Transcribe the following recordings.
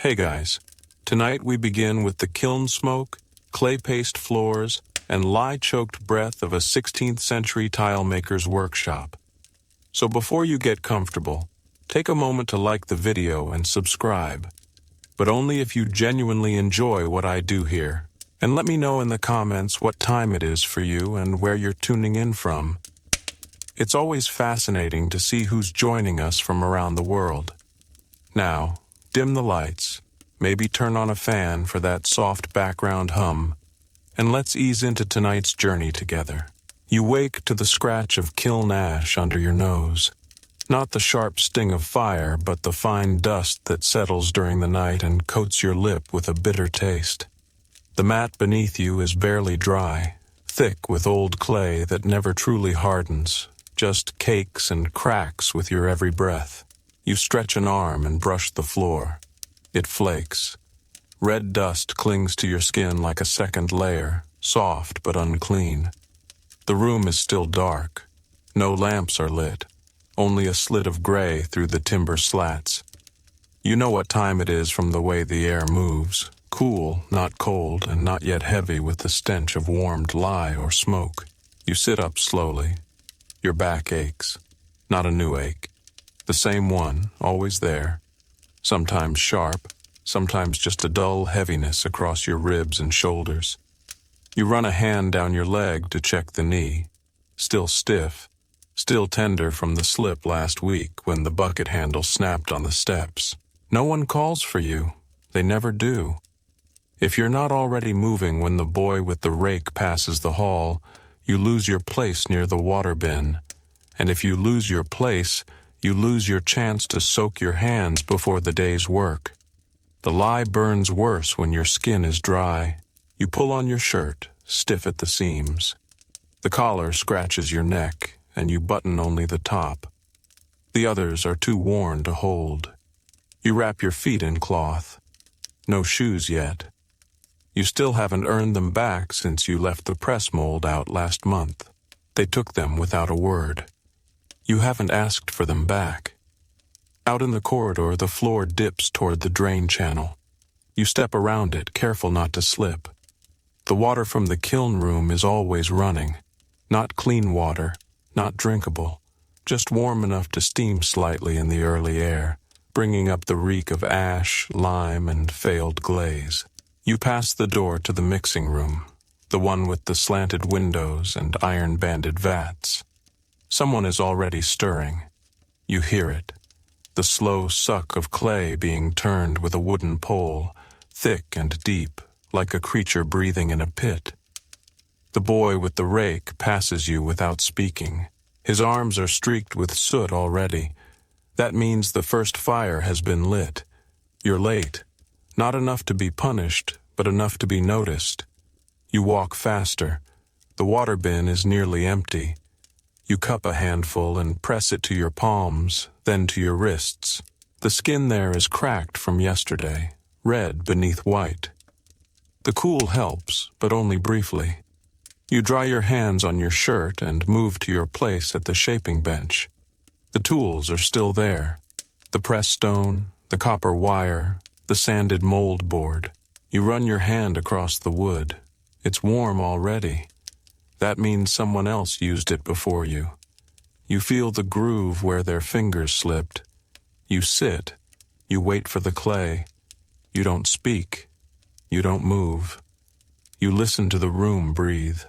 Hey guys, tonight we begin with the kiln smoke, clay paste floors, and lye-choked breath of a 16th century tile maker's workshop. So before you get comfortable, take a moment to like the video and subscribe. But only if you genuinely enjoy what I do here. And let me know in the comments what time it is for you and where you're tuning in from. It's always fascinating to see who's joining us from around the world. Now, dim the lights, maybe turn on a fan for that soft background hum, and let's ease into tonight's journey together. You wake to the scratch of kiln ash under your nose. Not the sharp sting of fire, but the fine dust that settles during the night and coats your lip with a bitter taste. The mat beneath you is barely dry, thick with old clay that never truly hardens, just cakes and cracks with your every breath. You stretch an arm and brush the floor. It flakes. Red dust clings to your skin like a second layer, soft but unclean. The room is still dark. No lamps are lit, only a slit of gray through the timber slats. You know what time it is from the way the air moves, cool, not cold, and not yet heavy with the stench of warmed lye or smoke. You sit up slowly. Your back aches. Not a new ache. The same one, always there. Sometimes sharp, sometimes just a dull heaviness across your ribs and shoulders. You run a hand down your leg to check the knee. Still stiff, still tender from the slip last week when the bucket handle snapped on the steps. No one calls for you. They never do. If you're not already moving when the boy with the rake passes the hall, you lose your place near the water bin. And if you lose your place, you lose your chance to soak your hands before the day's work. The lye burns worse when your skin is dry. You pull on your shirt, stiff at the seams. The collar scratches your neck, and you button only the top. The others are too worn to hold. You wrap your feet in cloth. No shoes yet. You still haven't earned them back since you left the press mold out last month. They took them without a word. You haven't asked for them back. Out in the corridor, the floor dips toward the drain channel. You step around it, careful not to slip. The water from the kiln room is always running. Not clean water, not drinkable, just warm enough to steam slightly in the early air, bringing up the reek of ash, lime, and failed glaze. You pass the door to the mixing room, the one with the slanted windows and iron-banded vats. Someone is already stirring. You hear it, the slow suck of clay being turned with a wooden pole, thick and deep, like a creature breathing in a pit. The boy with the rake passes you without speaking. His arms are streaked with soot already. That means the first fire has been lit. You're late. Not enough to be punished, but enough to be noticed. You walk faster. The water bin is nearly empty. You cup a handful and press it to your palms, then to your wrists. The skin there is cracked from yesterday, red beneath white. The cool helps, but only briefly. You dry your hands on your shirt and move to your place at the shaping bench. The tools are still there. The press stone, the copper wire, the sanded mold board. You run your hand across the wood. It's warm already. That means someone else used it before you. You feel the groove where their fingers slipped. You sit. You wait for the clay. You don't speak. You don't move. You listen to the room breathe.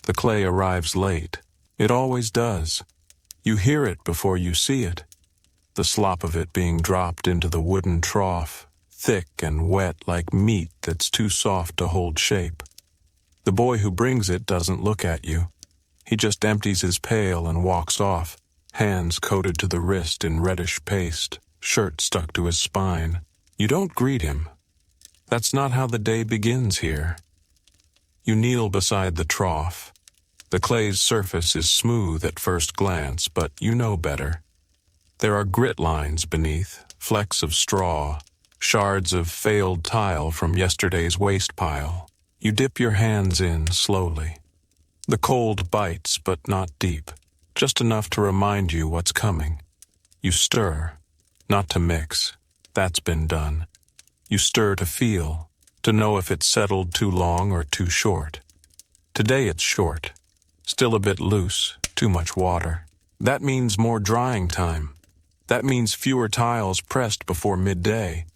The clay arrives late. It always does. You hear it before you see it. The slop of it being dropped into the wooden trough, thick and wet like meat that's too soft to hold shape. The boy who brings it doesn't look at you. He just empties his pail and walks off, hands coated to the wrist in reddish paste, shirt stuck to his spine. You don't greet him. That's not how the day begins here. You kneel beside the trough. The clay's surface is smooth at first glance, but you know better. There are grit lines beneath, flecks of straw, shards of failed tile from yesterday's waste pile. You dip your hands in slowly. The cold bites, but not deep, just enough to remind you what's coming. You stir, not to mix. That's been done. You stir to feel, to know if it's settled too long or too short. Today it's short. Still a bit loose, too much water. That means more drying time. That means fewer tiles pressed before midday.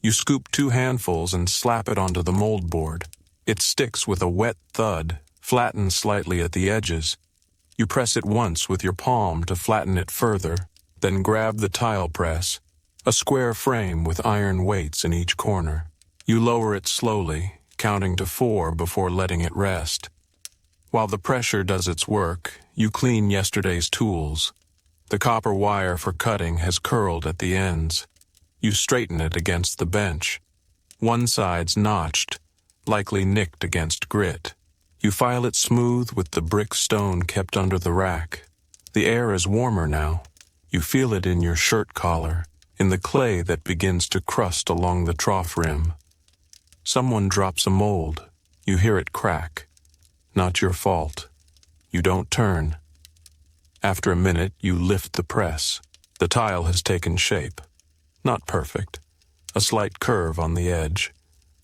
You scoop 2 handfuls and slap it onto the mold board. It sticks with a wet thud, flattens slightly at the edges. You press it once with your palm to flatten it further, then grab the tile press, a square frame with iron weights in each corner. You lower it slowly, counting to 4 before letting it rest. While the pressure does its work, you clean yesterday's tools. The copper wire for cutting has curled at the ends. You straighten it against the bench. One side's notched, likely nicked against grit. You file it smooth with the brick stone kept under the rack. The air is warmer now. You feel it in your shirt collar, in the clay that begins to crust along the trough rim. Someone drops a mold. You hear it crack. Not your fault. You don't turn. After a minute, you lift the press. The tile has taken shape. Not perfect. A slight curve on the edge.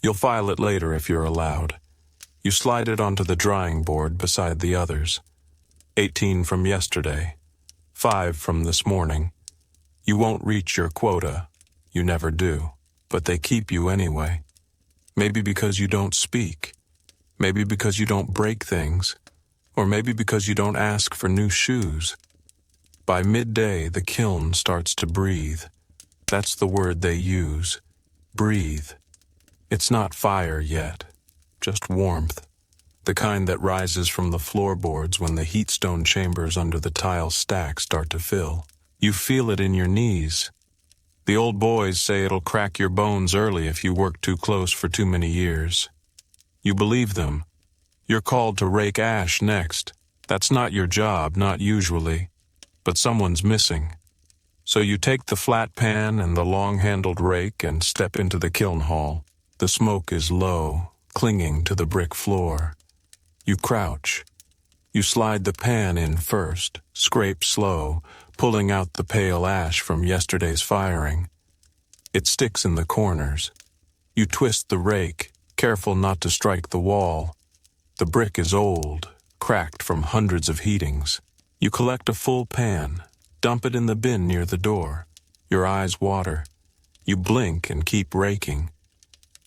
You'll file it later if you're allowed. You slide it onto the drying board beside the others. 18 from yesterday. 5 from this morning. You won't reach your quota. You never do. But they keep you anyway. Maybe because you don't speak. Maybe because you don't break things. Or maybe because you don't ask for new shoes. By midday, the kiln starts to breathe. That's the word they use. Breathe. It's not fire yet. Just warmth. The kind that rises from the floorboards when the heatstone chambers under the tile stack start to fill. You feel it in your knees. The old boys say it'll crack your bones early if you work too close for too many years. You believe them. You're called to rake ash next. That's not your job, not usually. But someone's missing. So you take the flat pan and the long-handled rake and step into the kiln hall. The smoke is low, clinging to the brick floor. You crouch. You slide the pan in first, scrape slow, pulling out the pale ash from yesterday's firing. It sticks in the corners. You twist the rake, careful not to strike the wall. The brick is old, cracked from hundreds of heatings. You collect a full pan, dump it in the bin near the door. Your eyes water. You blink and keep raking.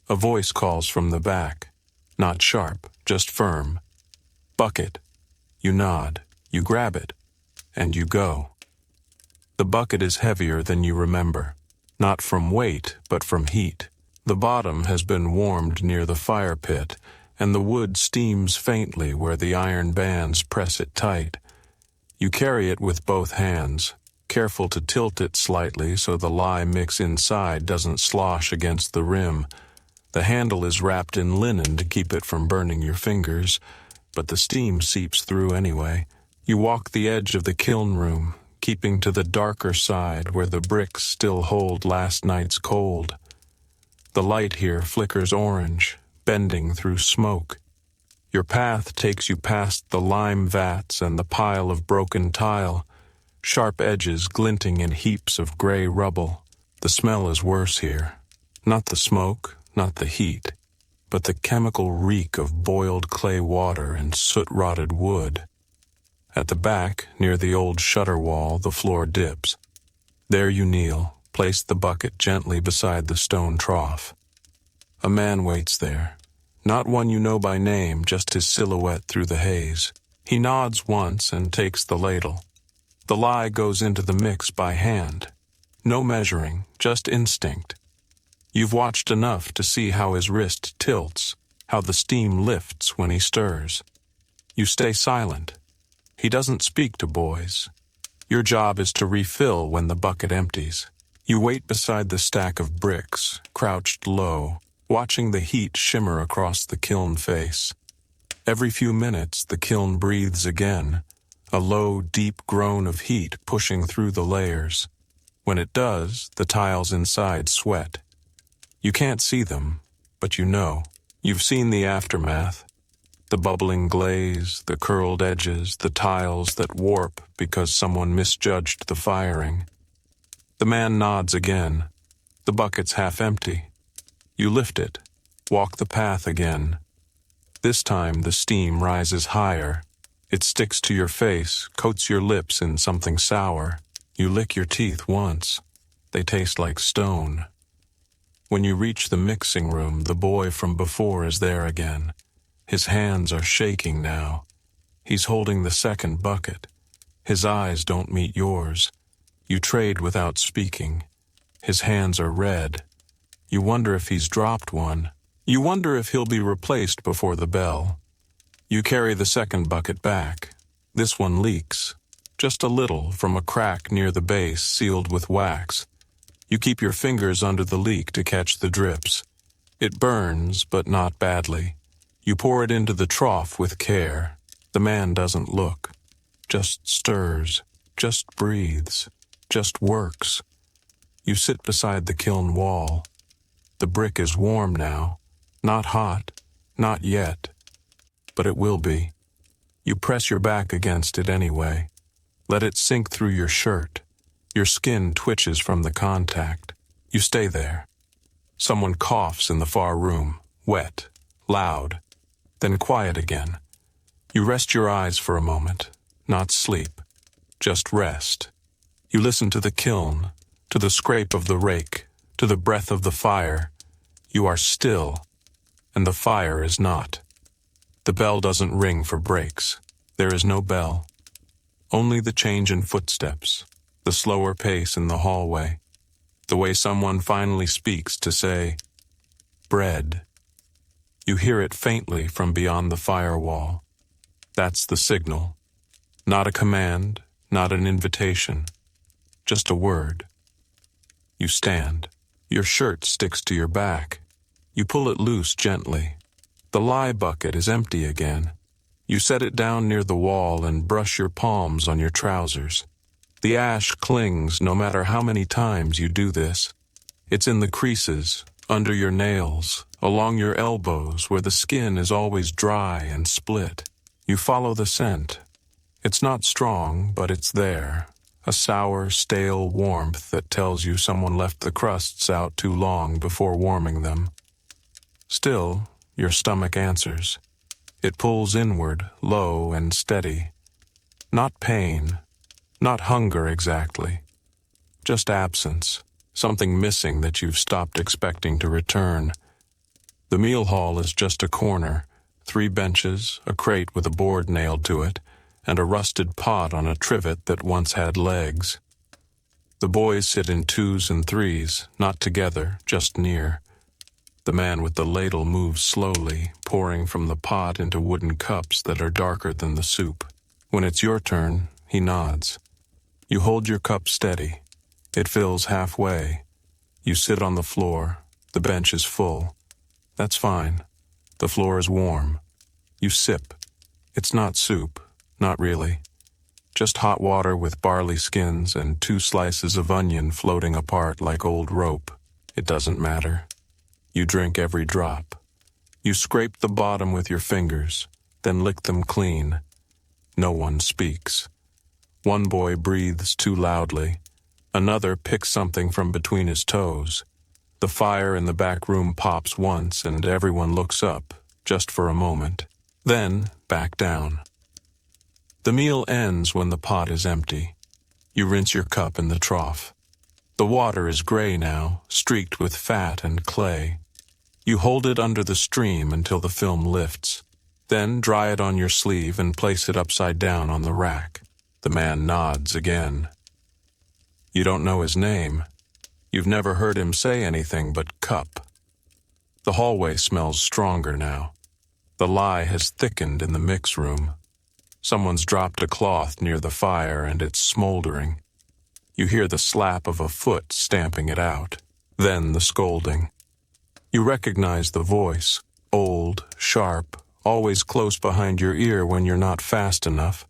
A voice calls from the back. Not sharp, just firm. Bucket. You nod. You grab it. And you go. The bucket is heavier than you remember. Not from weight, but from heat. The bottom has been warmed near the fire pit, and the wood steams faintly where the iron bands press it tight. You carry it with both hands, careful to tilt it slightly so the lye mix inside doesn't slosh against the rim. The handle is wrapped in linen to keep it from burning your fingers, but the steam seeps through anyway. You walk the edge of the kiln room, keeping to the darker side where the bricks still hold last night's cold. The light here flickers orange, bending through smoke. Your path takes you past the lime vats and the pile of broken tile, sharp edges glinting in heaps of gray rubble. The smell is worse here. Not the smoke, not the heat, but the chemical reek of boiled clay water and soot-rotted wood. At the back, near the old shutter wall, the floor dips. There you kneel, place the bucket gently beside the stone trough. A man waits there. Not one you know by name, just his silhouette through the haze. He nods once and takes the ladle. The lye goes into the mix by hand. No measuring, just instinct. You've watched enough to see how his wrist tilts, how the steam lifts when he stirs. You stay silent. He doesn't speak to boys. Your job is to refill when the bucket empties. You wait beside the stack of bricks, crouched low, watching the heat shimmer across the kiln face. Every few minutes, the kiln breathes again, a low, deep groan of heat pushing through the layers. When it does, the tiles inside sweat. You can't see them, but you know. You've seen the aftermath. The bubbling glaze, the curled edges, the tiles that warp because someone misjudged the firing. The man nods again. The bucket's half empty. You lift it, walk the path again. This time the steam rises higher. It sticks to your face, coats your lips in something sour. You lick your teeth once. They taste like stone. When you reach the mixing room, the boy from before is there again. His hands are shaking now. He's holding the second bucket. His eyes don't meet yours. You trade without speaking. His hands are red. You wonder if he's dropped one. You wonder if he'll be replaced before the bell. You carry the second bucket back. This one leaks. Just a little from a crack near the base sealed with wax. You keep your fingers under the leak to catch the drips. It burns, but not badly. You pour it into the trough with care. The man doesn't look. Just stirs. Just breathes. Just works. You sit beside the kiln wall. The brick is warm now. Not hot. Not yet. But it will be. You press your back against it anyway. Let it sink through your shirt. Your skin twitches from the contact. You stay there. Someone coughs in the far room, wet, loud, then quiet again. You rest your eyes for a moment, not sleep, just rest. You listen to the kiln, to the scrape of the rake, to the breath of the fire. You are still, and the fire is not. The bell doesn't ring for breaks. There is no bell. Only the change in footsteps, the slower pace in the hallway, the way someone finally speaks to say, bread. You hear it faintly from beyond the firewall. That's the signal. Not a command, not an invitation, just a word. You stand. Your shirt sticks to your back. You pull it loose gently. The lye bucket is empty again. You set it down near the wall and brush your palms on your trousers. The ash clings no matter how many times you do this. It's in the creases, under your nails, along your elbows where the skin is always dry and split. You follow the scent. It's not strong, but it's there. A sour, stale warmth that tells you someone left the crusts out too long before warming them. Still, your stomach answers. It pulls inward, low and steady. Not pain, not hunger exactly. Just absence, something missing that you've stopped expecting to return. The meal hall is just a corner, 3 benches, a crate with a board nailed to it, and a rusted pot on a trivet that once had legs. The boys sit in 2s and 3s, not together, just near. The man with the ladle moves slowly, pouring from the pot into wooden cups that are darker than the soup. When it's your turn, he nods. You hold your cup steady. It fills halfway. You sit on the floor. The bench is full. That's fine. The floor is warm. You sip. It's not soup. Not really. Just hot water with barley skins and 2 slices of onion floating apart like old rope. It doesn't matter. You drink every drop. You scrape the bottom with your fingers, then lick them clean. No one speaks. One boy breathes too loudly. Another picks something from between his toes. The fire in the back room pops once and everyone looks up, just for a moment. Then, back down. The meal ends when the pot is empty. You rinse your cup in the trough. The water is gray now, streaked with fat and clay. You hold it under the stream until the film lifts. Then dry it on your sleeve and place it upside down on the rack. The man nods again. You don't know his name. You've never heard him say anything but cup. The hallway smells stronger now. The lye has thickened in the mix room. Someone's dropped a cloth near the fire and it's smoldering. You hear the slap of a foot stamping it out. Then the scolding. You recognize the voice, old, sharp, always close behind your ear when you're not fast enough.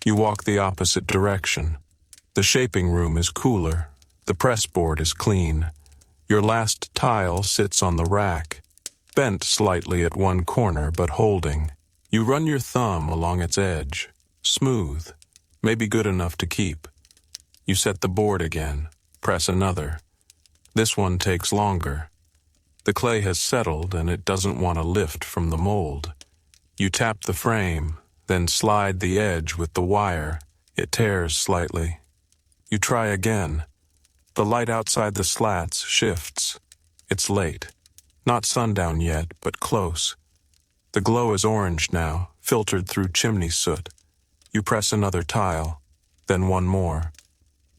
You walk the opposite direction. The shaping room is cooler. The pressboard is clean. Your last tile sits on the rack, bent slightly at one corner but holding. You run your thumb along its edge, smooth, maybe good enough to keep. You set the board again, press another. This one takes longer. The clay has settled and it doesn't want to lift from the mold. You tap the frame, then slide the edge with the wire. It tears slightly. You try again. The light outside the slats shifts. It's late. Not sundown yet, but close. The glow is orange now, filtered through chimney soot. You press another tile, then one more.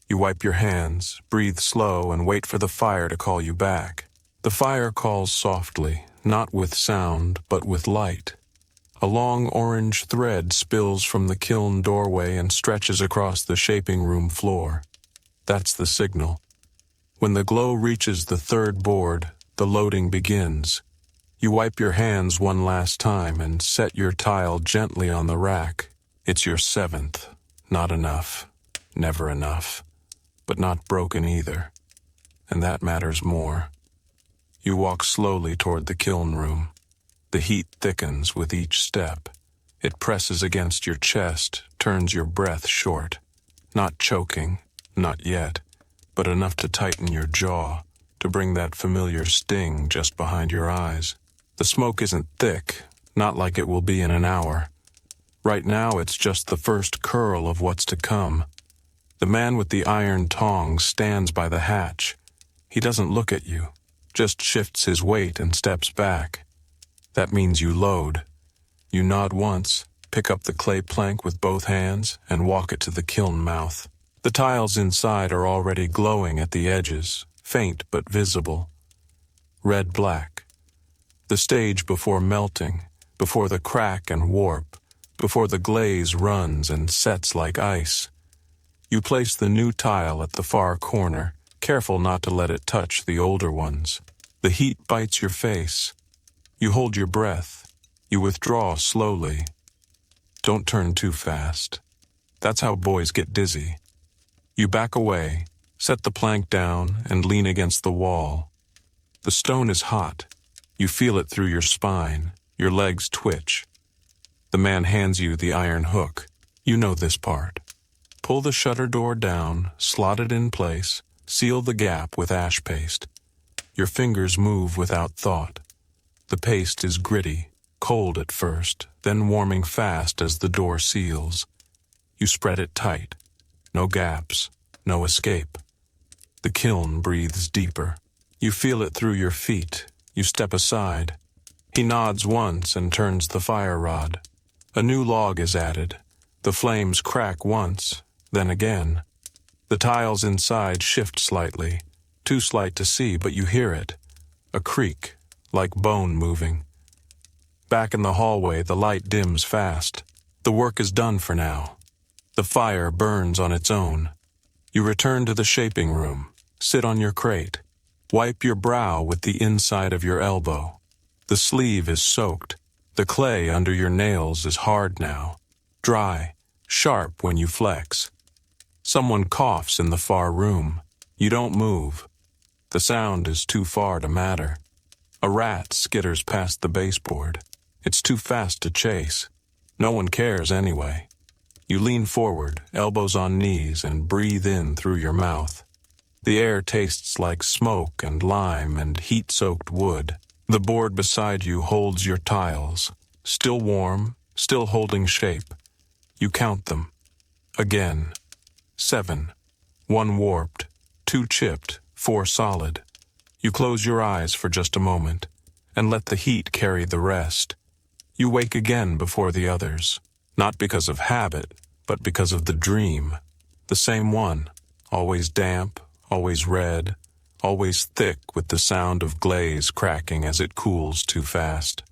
You wipe your hands, breathe slow, and wait for the fire to call you back. The fire calls softly, not with sound, but with light. A long orange thread spills from the kiln doorway and stretches across the shaping room floor. That's the signal. When the glow reaches the third board, the loading begins. You wipe your hands one last time and set your tile gently on the rack. It's your seventh. Not enough. Never enough. But not broken either. And that matters more. You walk slowly toward the kiln room. The heat thickens with each step. It presses against your chest, turns your breath short. Not choking, not yet, but enough to tighten your jaw, to bring that familiar sting just behind your eyes. The smoke isn't thick, not like it will be in an hour. Right now it's just the first curl of what's to come. The man with the iron tongs stands by the hatch. He doesn't look at you, just shifts his weight and steps back. That means you load. You nod once, pick up the clay plank with both hands, and walk it to the kiln mouth. The tiles inside are already glowing at the edges, faint but visible. Red-black. The stage before melting, before the crack and warp, before the glaze runs and sets like ice. You place the new tile at the far corner, careful not to let it touch the older ones. The heat bites your face. You hold your breath. You withdraw slowly. Don't turn too fast. That's how boys get dizzy. You back away, set the plank down, and lean against the wall. The stone is hot. You feel it through your spine. Your legs twitch. The man hands you the iron hook. You know this part. Pull the shutter door down, slot it in place, seal the gap with ash paste. Your fingers move without thought. The paste is gritty, cold at first, then warming fast as the door seals. You spread it tight. No gaps, no escape. The kiln breathes deeper. You feel it through your feet. You step aside. He nods once and turns the fire rod. A new log is added. The flames crack once, then again. The tiles inside shift slightly. Too slight to see, but you hear it. A creak, like bone moving. Back in the hallway, the light dims fast. The work is done for now. The fire burns on its own. You return to the shaping room. Sit on your crate. Wipe your brow with the inside of your elbow. The sleeve is soaked. The clay under your nails is hard now. Dry, sharp when you flex. Someone coughs in the far room. You don't move. The sound is too far to matter. A rat skitters past the baseboard. It's too fast to chase. No one cares anyway. You lean forward, elbows on knees, and breathe in through your mouth. The air tastes like smoke and lime and heat-soaked wood. The board beside you holds your tiles. Still warm, still holding shape. You count them. Again. 7. 1 warped, 2 chipped, 4 solid. You close your eyes for just a moment, and let the heat carry the rest. You wake again before the others, not because of habit, but because of the dream. The same one, always damp, always red, always thick with the sound of glaze cracking as it cools too fast.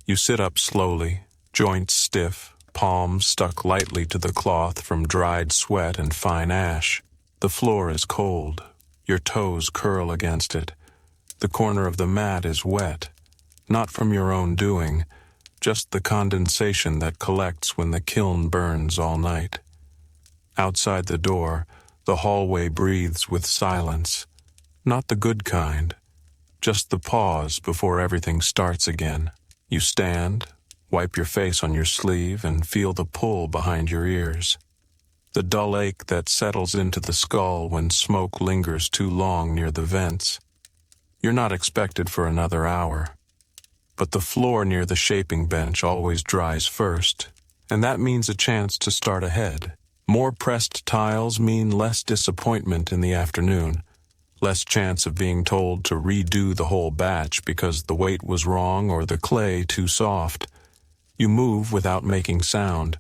You sit up slowly, joints stiff, palms stuck lightly to the cloth from dried sweat and fine ash. The floor is cold. Your toes curl against it. The corner of the mat is wet, not from your own doing, just the condensation that collects when the kiln burns all night. Outside the door, the hallway breathes with silence. Not the good kind, just the pause before everything starts again. You stand, wipe your face on your sleeve, and feel the pull behind your ears. The dull ache that settles into the skull when smoke lingers too long near the vents. You're not expected for another hour. But the floor near the shaping bench always dries first, and that means a chance to start ahead. More pressed tiles mean less disappointment in the afternoon, less chance of being told to redo the whole batch because the weight was wrong or the clay too soft. You move without making sound,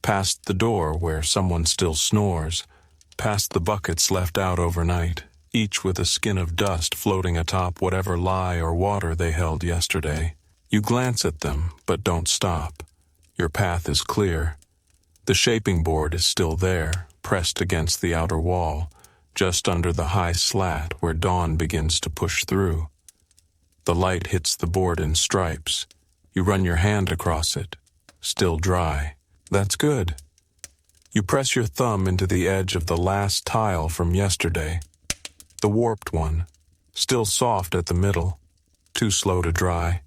past the door where someone still snores, past the buckets left out overnight, each with a skin of dust floating atop whatever lye or water they held yesterday. You glance at them, but don't stop. Your path is clear. The shaping board is still there, pressed against the outer wall, just under the high slat where dawn begins to push through. The light hits the board in stripes. You run your hand across it. Still dry. That's good. You press your thumb into the edge of the last tile from yesterday. The warped one. Still soft at the middle. Too slow to dry.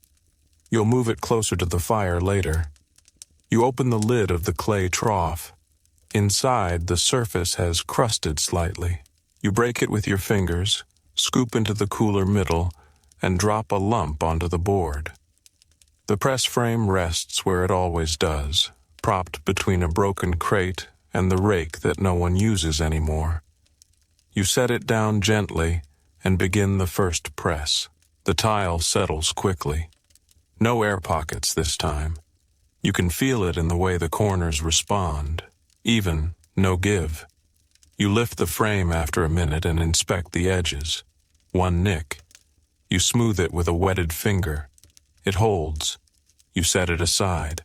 You'll move it closer to the fire later. You open the lid of the clay trough. Inside, the surface has crusted slightly. You break it with your fingers, scoop into the cooler middle, and drop a lump onto the board. The press frame rests where it always does, propped between a broken crate and the rake that no one uses anymore. You set it down gently and begin the first press. The tile settles quickly. No air pockets this time. You can feel it in the way the corners respond. Even, no give. You lift the frame after a minute and inspect the edges. One nick. You smooth it with a wetted finger. It holds. You set it aside.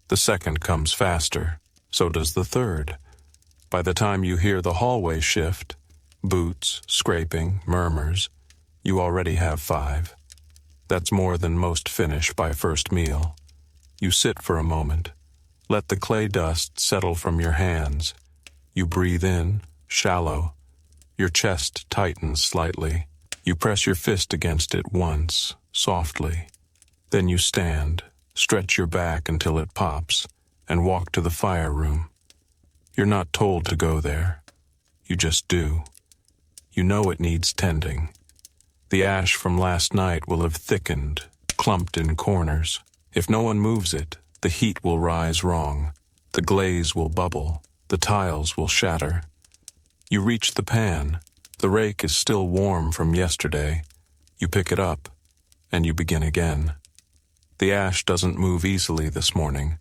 The second comes faster. So does the third. By the time you hear the hallway shift, boots, scraping, murmurs, you already have 5. That's more than most finish by first meal. You sit for a moment. Let the clay dust settle from your hands. You breathe in, shallow. Your chest tightens slightly. You press your fist against it once, softly. Then you stand, stretch your back until it pops, and walk to the fire room. You're not told to go there. You just do. You know it needs tending. The ash from last night will have thickened, clumped in corners. If no one moves it, the heat will rise wrong. The glaze will bubble. The tiles will shatter. You reach the pan. The rake is still warm from yesterday. You pick it up, and you begin again. The ash doesn't move easily this morning.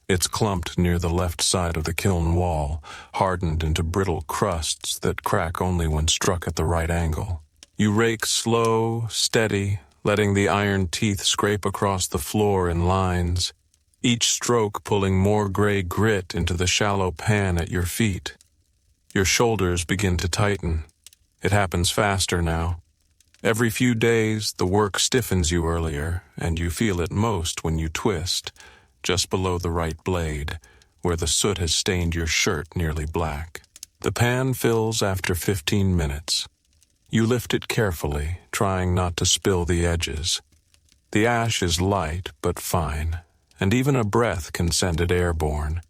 It's clumped near the left side of the kiln wall, hardened into brittle crusts that crack only when struck at the right angle. You rake slow, steady, letting the iron teeth scrape across the floor in lines, each stroke pulling more gray grit into the shallow pan at your feet. Your shoulders begin to tighten. It happens faster now. Every few days, the work stiffens you earlier, and you feel it most when you twist, just below the right blade, where the soot has stained your shirt nearly black. The pan fills after 15 minutes. You lift it carefully, trying not to spill the edges. The ash is light but fine, and even a breath can send it airborne.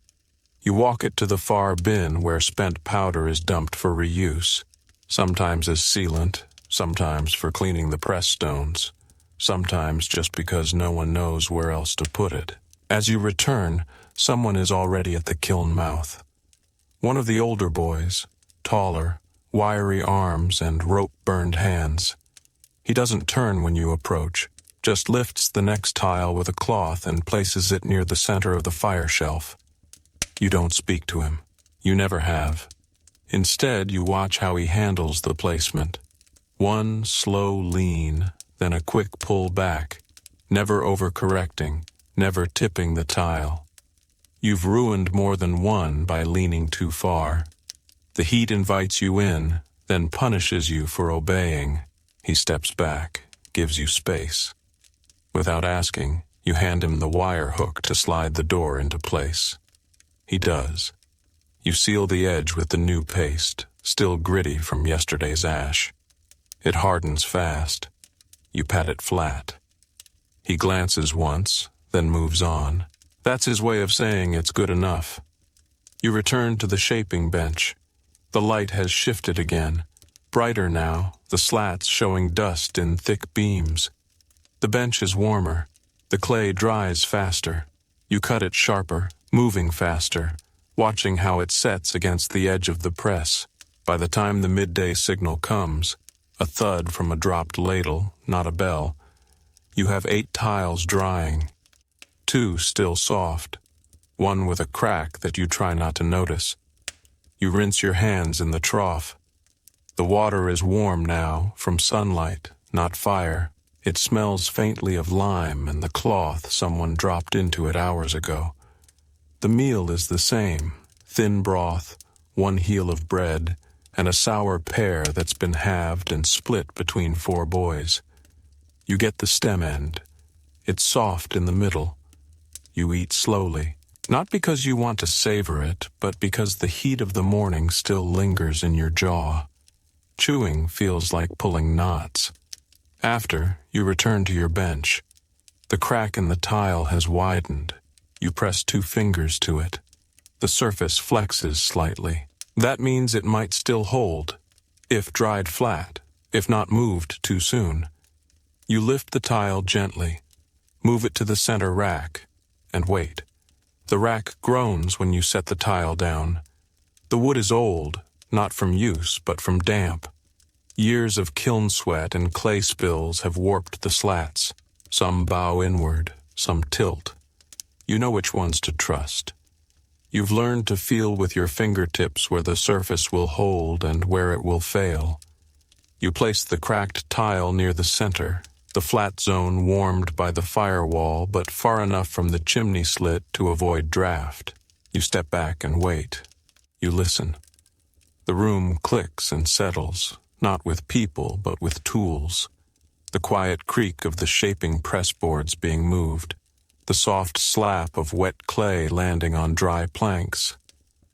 You walk it to the far bin where spent powder is dumped for reuse, sometimes as sealant, sometimes for cleaning the press stones, sometimes just because no one knows where else to put it. As you return, someone is already at the kiln mouth. One of the older boys, taller, wiry arms and rope-burned hands. He doesn't turn when you approach, just lifts the next tile with a cloth and places it near the center of the fire shelf. You don't speak to him. You never have. Instead, you watch how he handles the placement. One slow lean, then a quick pull back, never overcorrecting, never tipping the tile. You've ruined more than one by leaning too far. The heat invites you in, then punishes you for obeying. He steps back, gives you space. Without asking, you hand him the wire hook to slide the door into place. He does. You seal the edge with the new paste, still gritty from yesterday's ash. It hardens fast. You pat it flat. He glances once, then moves on. That's his way of saying it's good enough. You return to the shaping bench. The light has shifted again. brighter now, the slats showing dust in thick beams. The bench is warmer. The clay dries faster. You cut it sharper, moving faster, watching how it sets against the edge of the press. By the time the midday signal comes, a thud from a dropped ladle, not a bell, you have 8 tiles drying. 2 still soft, 1 with a crack that you try not to notice. You rinse your hands in the trough. The water is warm now, from sunlight, not fire. It smells faintly of lime and the cloth someone dropped into it hours ago. The meal is the same, thin broth, 1 heel of bread, and a sour pear that's been halved and split between 4 boys. You get the stem end. It's soft in the middle. You eat slowly, not because you want to savor it, but because the heat of the morning still lingers in your jaw. Chewing feels like pulling knots. After, you return to your bench. The crack in the tile has widened. You press 2 fingers to it. The surface flexes slightly. That means it might still hold, if dried flat, if not moved too soon. You lift the tile gently, move it to the center rack, and wait. The rack groans when you set the tile down. The wood is old, not from use, but from damp. Years of kiln sweat and clay spills have warped the slats. Some bow inward, some tilt. You know which ones to trust. You've learned to feel with your fingertips where the surface will hold and where it will fail. You place the cracked tile near the center, the flat zone warmed by the firewall but far enough from the chimney slit to avoid draft. You step back and wait. You listen. The room clicks and settles, not with people but with tools. The quiet creak of the shaping press boards being moved. The soft slap of wet clay landing on dry planks.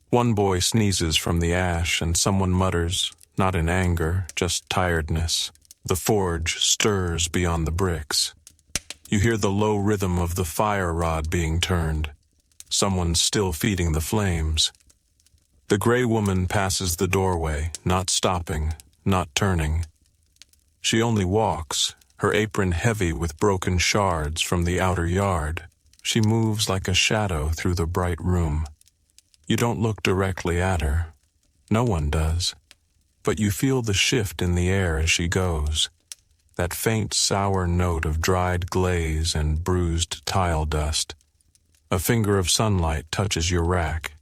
1 boy sneezes from the ash and someone mutters, not in anger, just tiredness. The forge stirs beyond the bricks. You hear the low rhythm of the fire rod being turned. Someone's still feeding the flames. The gray woman passes the doorway, not stopping, not turning. She only walks, her apron heavy with broken shards from the outer yard. She moves like a shadow through the bright room. You don't look directly at her. No one does. But you feel the shift in the air as she goes. That faint sour note of dried glaze and bruised tile dust. A finger of sunlight touches your rack.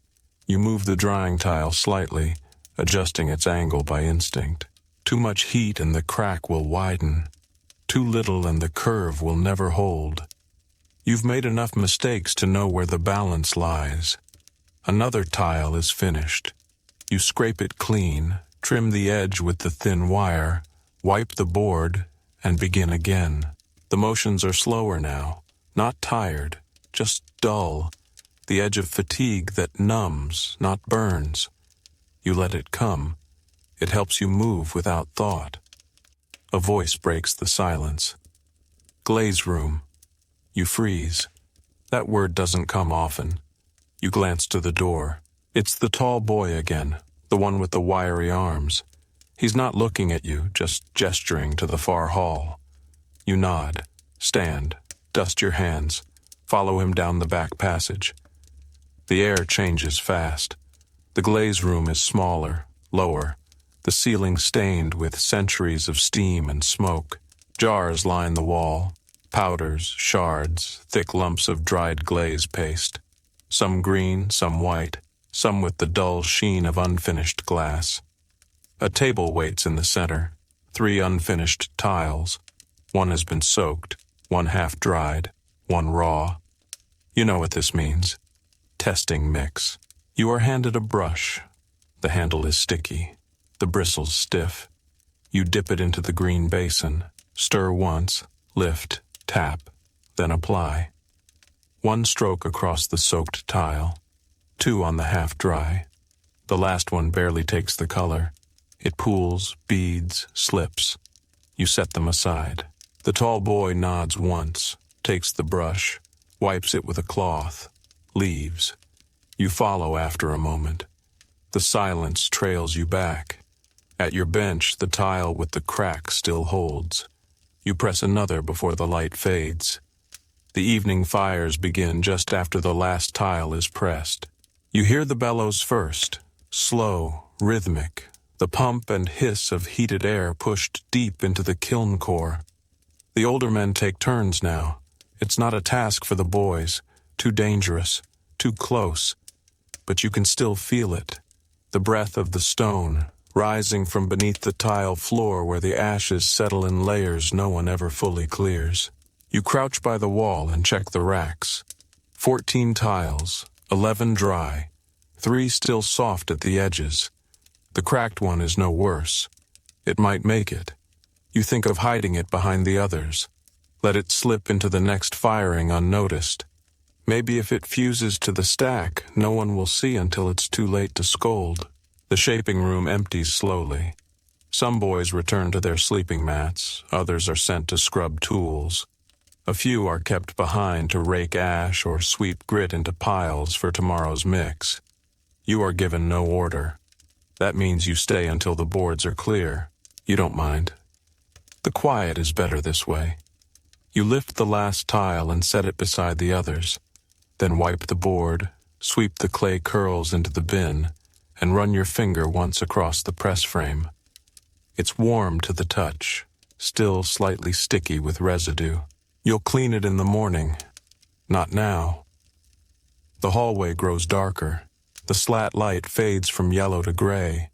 You move the drying tile slightly, adjusting its angle by instinct. Too much heat and the crack will widen. Too little and the curve will never hold. You've made enough mistakes to know where the balance lies. Another tile is finished. You scrape it clean, trim the edge with the thin wire, wipe the board, and begin again. The motions are slower now, not tired, just dull, the edge of fatigue that numbs, not burns. You let it come. It helps you move without thought. A voice breaks the silence. Glaze room. You freeze. That word doesn't come often. You glance to the door. It's the tall boy again, the one with the wiry arms. He's not looking at you, just gesturing to the far hall. You nod, stand, dust your hands, follow him down the back passage. The air changes fast. The glaze room is smaller, lower, the ceiling stained with centuries of steam and smoke. Jars line the wall, powders, shards, thick lumps of dried glaze paste. Some green, some white, some with the dull sheen of unfinished glass. A table waits in the center, 3 unfinished tiles. 1 has been soaked, 1 half dried, 1 raw. You know what this means. Testing mix. You are handed a brush. The handle is sticky, the bristles stiff. You dip it into the green basin, stir once, lift, tap, then apply. 1 stroke across the soaked tile, 2 on the half dry. The last one barely takes the color. It pools, beads, slips. You set them aside. The tall boy nods once, takes the brush, wipes it with a cloth, leaves. You follow after a moment. The silence trails you back. At your bench, the tile with the crack still holds. You press another before the light fades. The evening fires begin just after the last tile is pressed. You hear the bellows first, slow, rhythmic, the pump and hiss of heated air pushed deep into the kiln core. The older men take turns now. It's not a task for the boys, too dangerous, too close, but you can still feel it, the breath of the stone, rising from beneath the tile floor where the ashes settle in layers no one ever fully clears. You crouch by the wall and check the racks. 14 tiles, 11 dry, 3 still soft at the edges. The cracked one is no worse. It might make it. You think of hiding it behind the others. Let it slip into the next firing unnoticed. Maybe if it fuses to the stack, no one will see until it's too late to scold. The shaping room empties slowly. Some boys return to their sleeping mats, others are sent to scrub tools. A few are kept behind to rake ash or sweep grit into piles for tomorrow's mix. You are given no order. That means you stay until the boards are clear. You don't mind. The quiet is better this way. You lift the last tile and set it beside the others, then wipe the board, sweep the clay curls into the bin, and run your finger once across the press frame. It's warm to the touch, still slightly sticky with residue. You'll clean it in the morning. Not now. The hallway grows darker. The slat light fades from yellow to gray.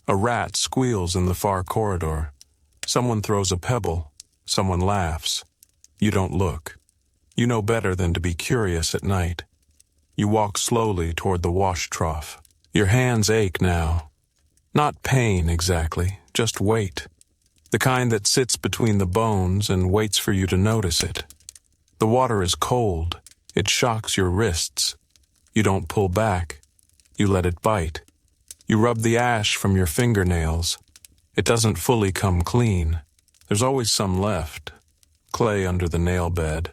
A rat squeals in the far corridor. Someone throws a pebble. Someone laughs. You don't look. You know better than to be curious at night. You walk slowly toward the wash trough. Your hands ache now. Not pain exactly, just weight. The kind that sits between the bones and waits for you to notice it. The water is cold. It shocks your wrists. You don't pull back. You let it bite. You rub the ash from your fingernails. It doesn't fully come clean. There's always some left. Clay under the nail bed.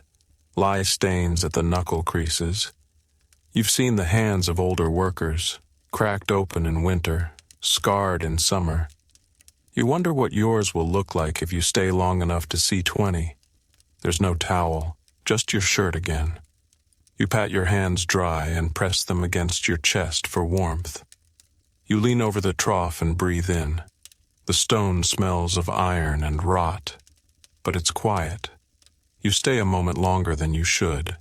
Lye stains at the knuckle creases. You've seen the hands of older workers, cracked open in winter, scarred in summer. You wonder what yours will look like if you stay long enough to see 20. There's no towel, just your shirt again. You pat your hands dry and press them against your chest for warmth. You lean over the trough and breathe in. The stone smells of iron and rot, but it's quiet. You stay a moment longer than you should.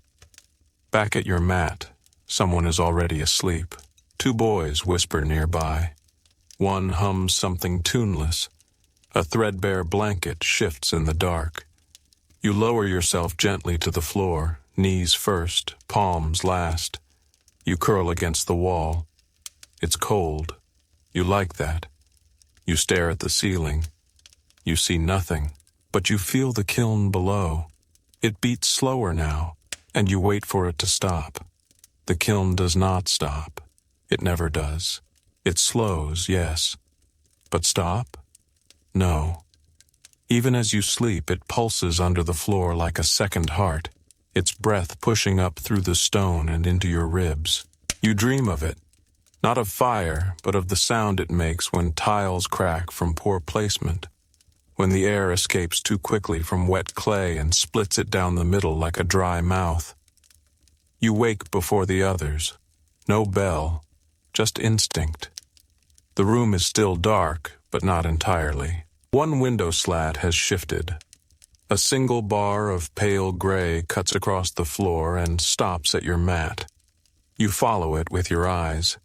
Back at your mat, someone is already asleep. 2 boys whisper nearby. One hums something tuneless. A threadbare blanket shifts in the dark. You lower yourself gently to the floor, knees first, palms last. You curl against the wall. It's cold. You like that. You stare at the ceiling. You see nothing, but you feel the kiln below. It beats slower now, and you wait for it to stop. The kiln does not stop. It never does. It slows, yes. But stop? No. Even as you sleep, it pulses under the floor like a second heart, its breath pushing up through the stone and into your ribs. You dream of it. Not of fire, but of the sound it makes when tiles crack from poor placement, when the air escapes too quickly from wet clay and splits it down the middle like a dry mouth. You wake before the others. No bell, just instinct. The room is still dark, but not entirely. One window slat has shifted. A single bar of pale gray cuts across the floor and stops at your mat. You follow it with your eyes.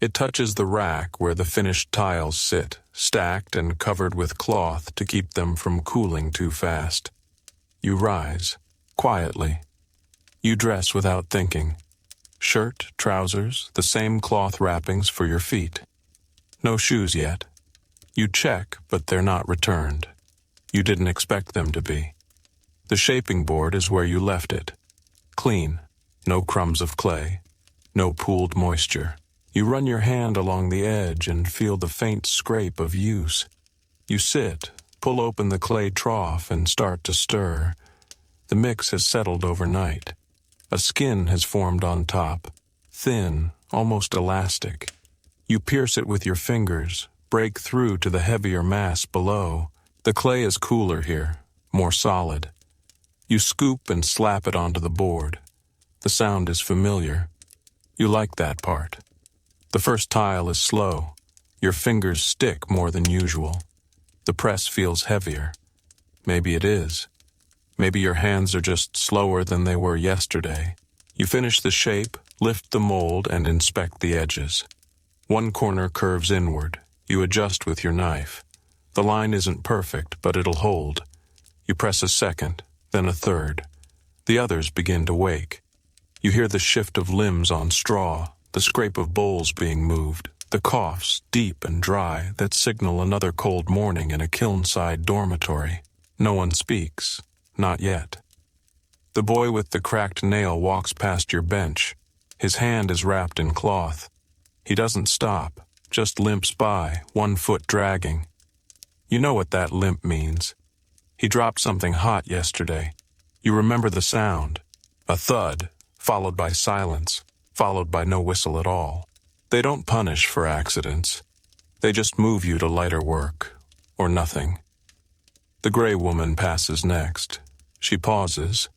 It touches the rack where the finished tiles sit, stacked and covered with cloth to keep them from cooling too fast. You rise, quietly. You dress without thinking. Shirt, trousers, the same cloth wrappings for your feet. No shoes yet. You check, but they're not returned. You didn't expect them to be. The shaping board is where you left it. Clean, no crumbs of clay, no pooled moisture. You run your hand along the edge and feel the faint scrape of use. You sit, pull open the clay trough and start to stir. The mix has settled overnight. A skin has formed on top, thin, almost elastic. You pierce it with your fingers, break through to the heavier mass below. The clay is cooler here, more solid. You scoop and slap it onto the board. The sound is familiar. You like that part. The first tile is slow. Your fingers stick more than usual. The press feels heavier. Maybe it is. Maybe your hands are just slower than they were yesterday. You finish the shape, lift the mold, and inspect the edges. One corner curves inward. You adjust with your knife. The line isn't perfect, but it'll hold. You press a second, then a third. The others begin to wake. You hear the shift of limbs on straw, the scrape of bowls being moved, the coughs, deep and dry, that signal another cold morning in a kiln-side dormitory. No one speaks. Not yet. The boy with the cracked nail walks past your bench. His hand is wrapped in cloth. He doesn't stop, just limps by, 1 foot dragging. You know what that limp means. He dropped something hot yesterday. You remember the sound. A thud, followed by silence, followed by no whistle at all. They don't punish for accidents. They just move you to lighter work, or nothing. The gray woman passes next. She pauses,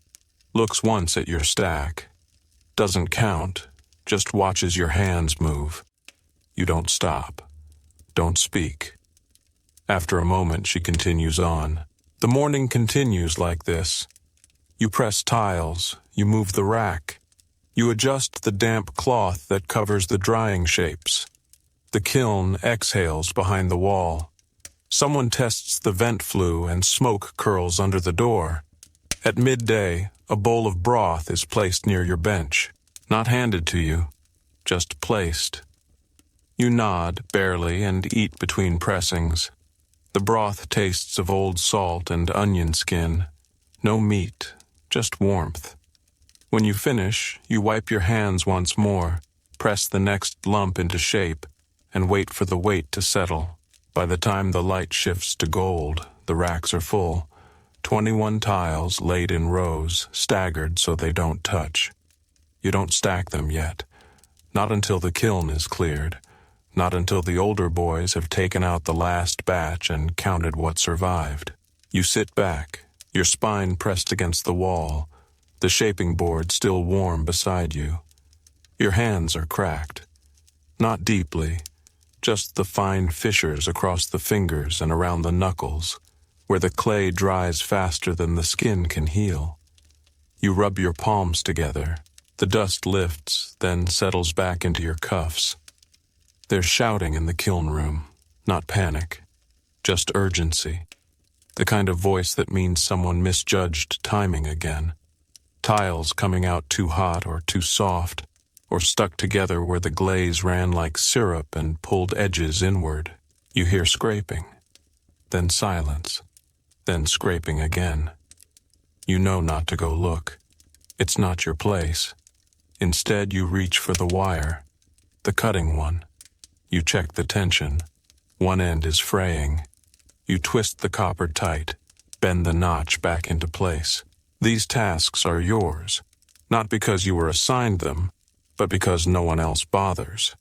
looks once at your stack, doesn't count, just watches your hands move. You don't stop, don't speak. After a moment, she continues on. The morning continues like this. You press tiles, you move the rack. You adjust the damp cloth that covers the drying shapes. The kiln exhales behind the wall. Someone tests the vent flue and smoke curls under the door. At midday, a bowl of broth is placed near your bench. Not handed to you, just placed. You nod, barely, and eat between pressings. The broth tastes of old salt and onion skin. No meat, just warmth. When you finish, you wipe your hands once more, press the next lump into shape, and wait for the weight to settle. By the time the light shifts to gold, the racks are full. 21 tiles laid in rows, staggered so they don't touch. You don't stack them yet. Not until the kiln is cleared. Not until the older boys have taken out the last batch and counted what survived. You sit back, your spine pressed against the wall, the shaping board still warm beside you. Your hands are cracked. Not deeply, just the fine fissures across the fingers and around the knuckles, where the clay dries faster than the skin can heal. You rub your palms together. The dust lifts, then settles back into your cuffs. There's shouting in the kiln room, not panic, just urgency. The kind of voice that means someone misjudged timing again. Tiles coming out too hot or too soft, or stuck together where the glaze ran like syrup and pulled edges inward. You hear scraping, then silence, then scraping again. You know not to go look. It's not your place. Instead, you reach for the wire, the cutting one. You check the tension. One end is fraying. You twist the copper tight, bend the notch back into place. These tasks are yours, not because you were assigned them, but because no one else bothers.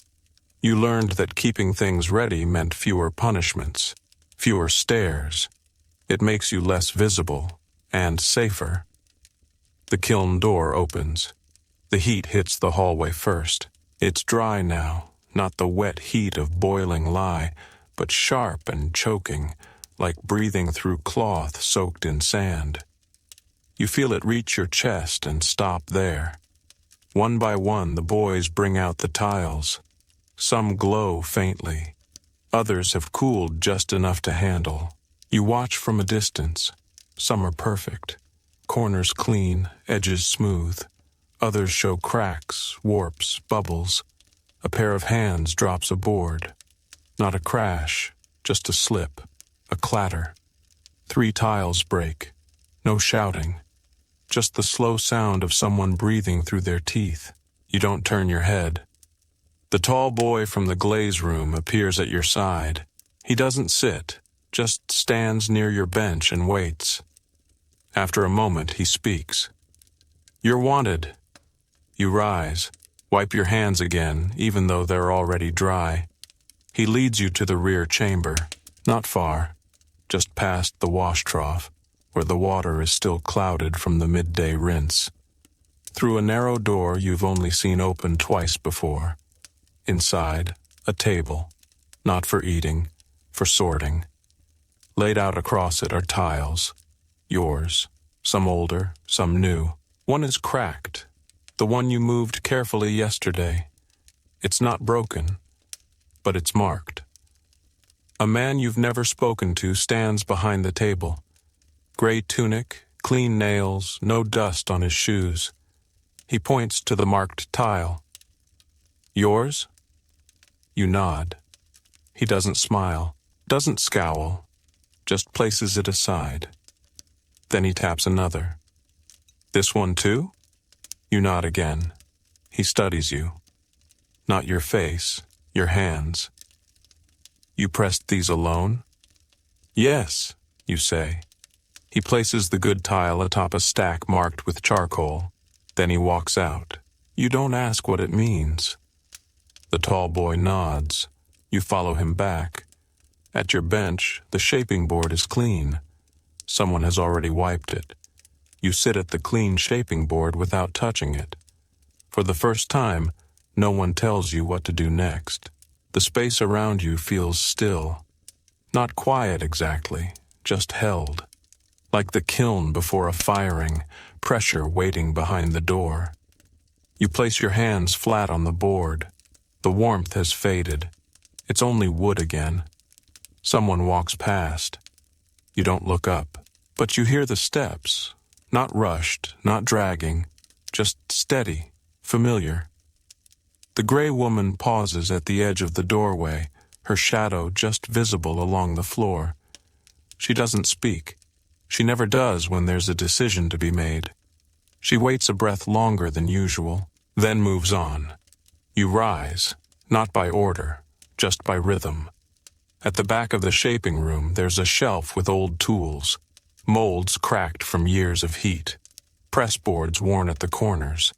You learned that keeping things ready meant fewer punishments, fewer stares. It makes you less visible and safer. The kiln door opens. The heat hits the hallway first. It's dry now, not the wet heat of boiling lye, but sharp and choking, like breathing through cloth soaked in sand. You feel it reach your chest and stop there. One by one, the boys bring out the tiles. Some glow faintly. Others have cooled just enough to handle. You watch from a distance. Some are perfect. Corners clean, edges smooth. Others show cracks, warps, bubbles. A pair of hands drops a board. Not a crash, just a slip, a clatter. 3 tiles break. No shouting. Just the slow sound of someone breathing through their teeth. You don't turn your head. The tall boy from the glaze room appears at your side. He doesn't sit, just stands near your bench and waits. After a moment, he speaks. "You're wanted." You rise, wipe your hands again, even though they're already dry. He leads you to the rear chamber, not far, just past the wash trough, where the water is still clouded from the midday rinse. Through a narrow door you've only seen open twice before. Inside, a table, not for eating, for sorting. Laid out across it are tiles. Yours, some older, some new. One is cracked, the one you moved carefully yesterday. It's not broken, but it's marked. A man you've never spoken to stands behind the table. Gray tunic, clean nails, no dust on his shoes. He points to the marked tile. Yours? You nod. He doesn't smile, doesn't scowl, just places it aside. Then he taps another. This one too? You nod again. He studies you. Not your face, your hands. You pressed these alone? Yes, you say. He places the good tile atop a stack marked with charcoal. Then he walks out. You don't ask what it means. The tall boy nods. You follow him back. At your bench, the shaping board is clean. Someone has already wiped it. You sit at the clean shaping board without touching it. For the first time, no one tells you what to do next. The space around you feels still. Not quiet exactly, just held. Like the kiln before a firing, pressure waiting behind the door. You place your hands flat on the board. The warmth has faded. It's only wood again. Someone walks past. You don't look up, but you hear the steps. Not rushed, not dragging, just steady, familiar. The gray woman pauses at the edge of the doorway, her shadow just visible along the floor. She doesn't speak. She never does when there's a decision to be made. She waits a breath longer than usual, then moves on. You rise, not by order, just by rhythm. At the back of the shaping room, there's a shelf with old tools, molds cracked from years of heat, press boards worn at the corners.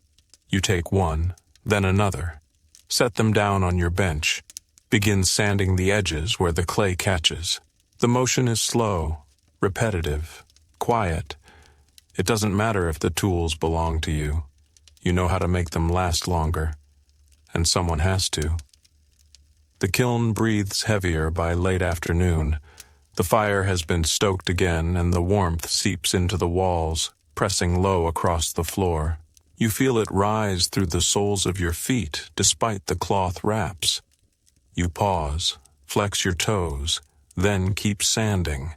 You take one, then another. Set them down on your bench. Begin sanding the edges where the clay catches. The motion is slow, repetitive, quiet. It doesn't matter if the tools belong to you. You know how to make them last longer. And someone has to. The kiln breathes heavier by late afternoon. The fire has been stoked again and the warmth seeps into the walls, pressing low across the floor. You feel it rise through the soles of your feet despite the cloth wraps. You pause, flex your toes, then keep sanding.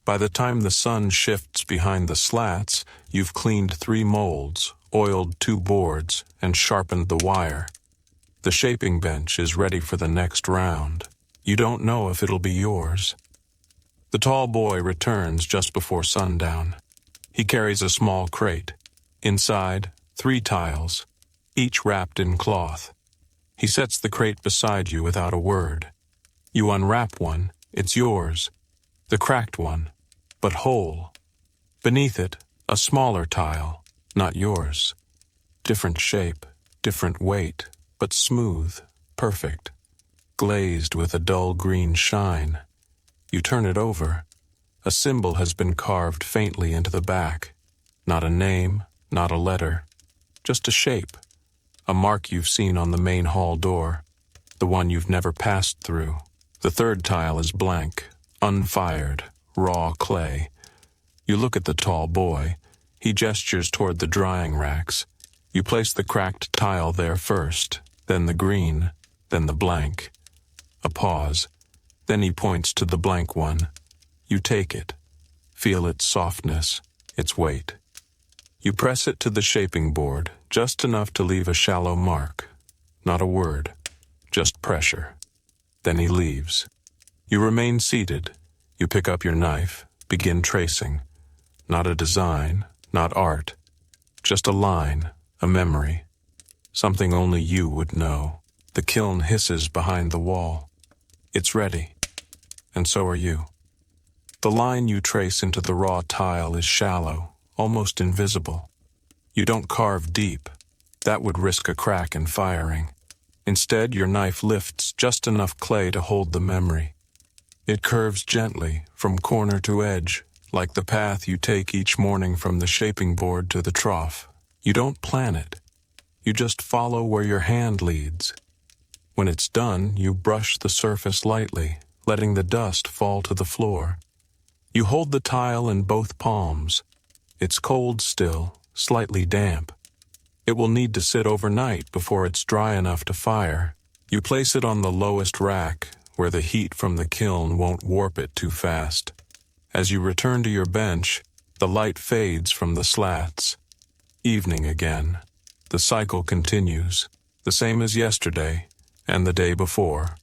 By the time the sun shifts behind the slats, you've cleaned 3 molds, oiled 2 boards, and sharpened the wire. The shaping bench is ready for the next round. You don't know if it'll be yours. The tall boy returns just before sundown. He carries a small crate. Inside, 3 tiles, each wrapped in cloth. He sets the crate beside you without a word. You unwrap one, it's yours. The cracked one, but whole. Beneath it, a smaller tile, not yours. Different shape, different weight, but smooth, perfect. Glazed with a dull green shine. You turn it over. A symbol has been carved faintly into the back. Not a name, not a letter. Just a shape. A mark you've seen on the main hall door. The one you've never passed through. The 3rd tile is blank, unfired, raw clay. You look at the tall boy. He gestures toward the drying racks. You place the cracked tile there first, then the green, then the blank. A pause. Then he points to the blank one. You take it. Feel its softness, its weight. You press it to the shaping board, just enough to leave a shallow mark. Not a word, just pressure. Then he leaves. You remain seated. You pick up your knife, begin tracing. Not a design, not art. Just a line, a memory. Something only you would know. The kiln hisses behind the wall. It's ready. And so are you. The line you trace into the raw tile is shallow, almost invisible. You don't carve deep. That would risk a crack in firing. Instead, your knife lifts just enough clay to hold the memory. It curves gently, from corner to edge, like the path you take each morning from the shaping board to the trough. You don't plan it. You just follow where your hand leads. When it's done, you brush the surface lightly, letting the dust fall to the floor. You hold the tile in both palms. It's cold still, slightly damp. It will need to sit overnight before it's dry enough to fire. You place it on the lowest rack, where the heat from the kiln won't warp it too fast. As you return to your bench, the light fades from the slats. Evening again. The cycle continues, the same as yesterday, and the day before,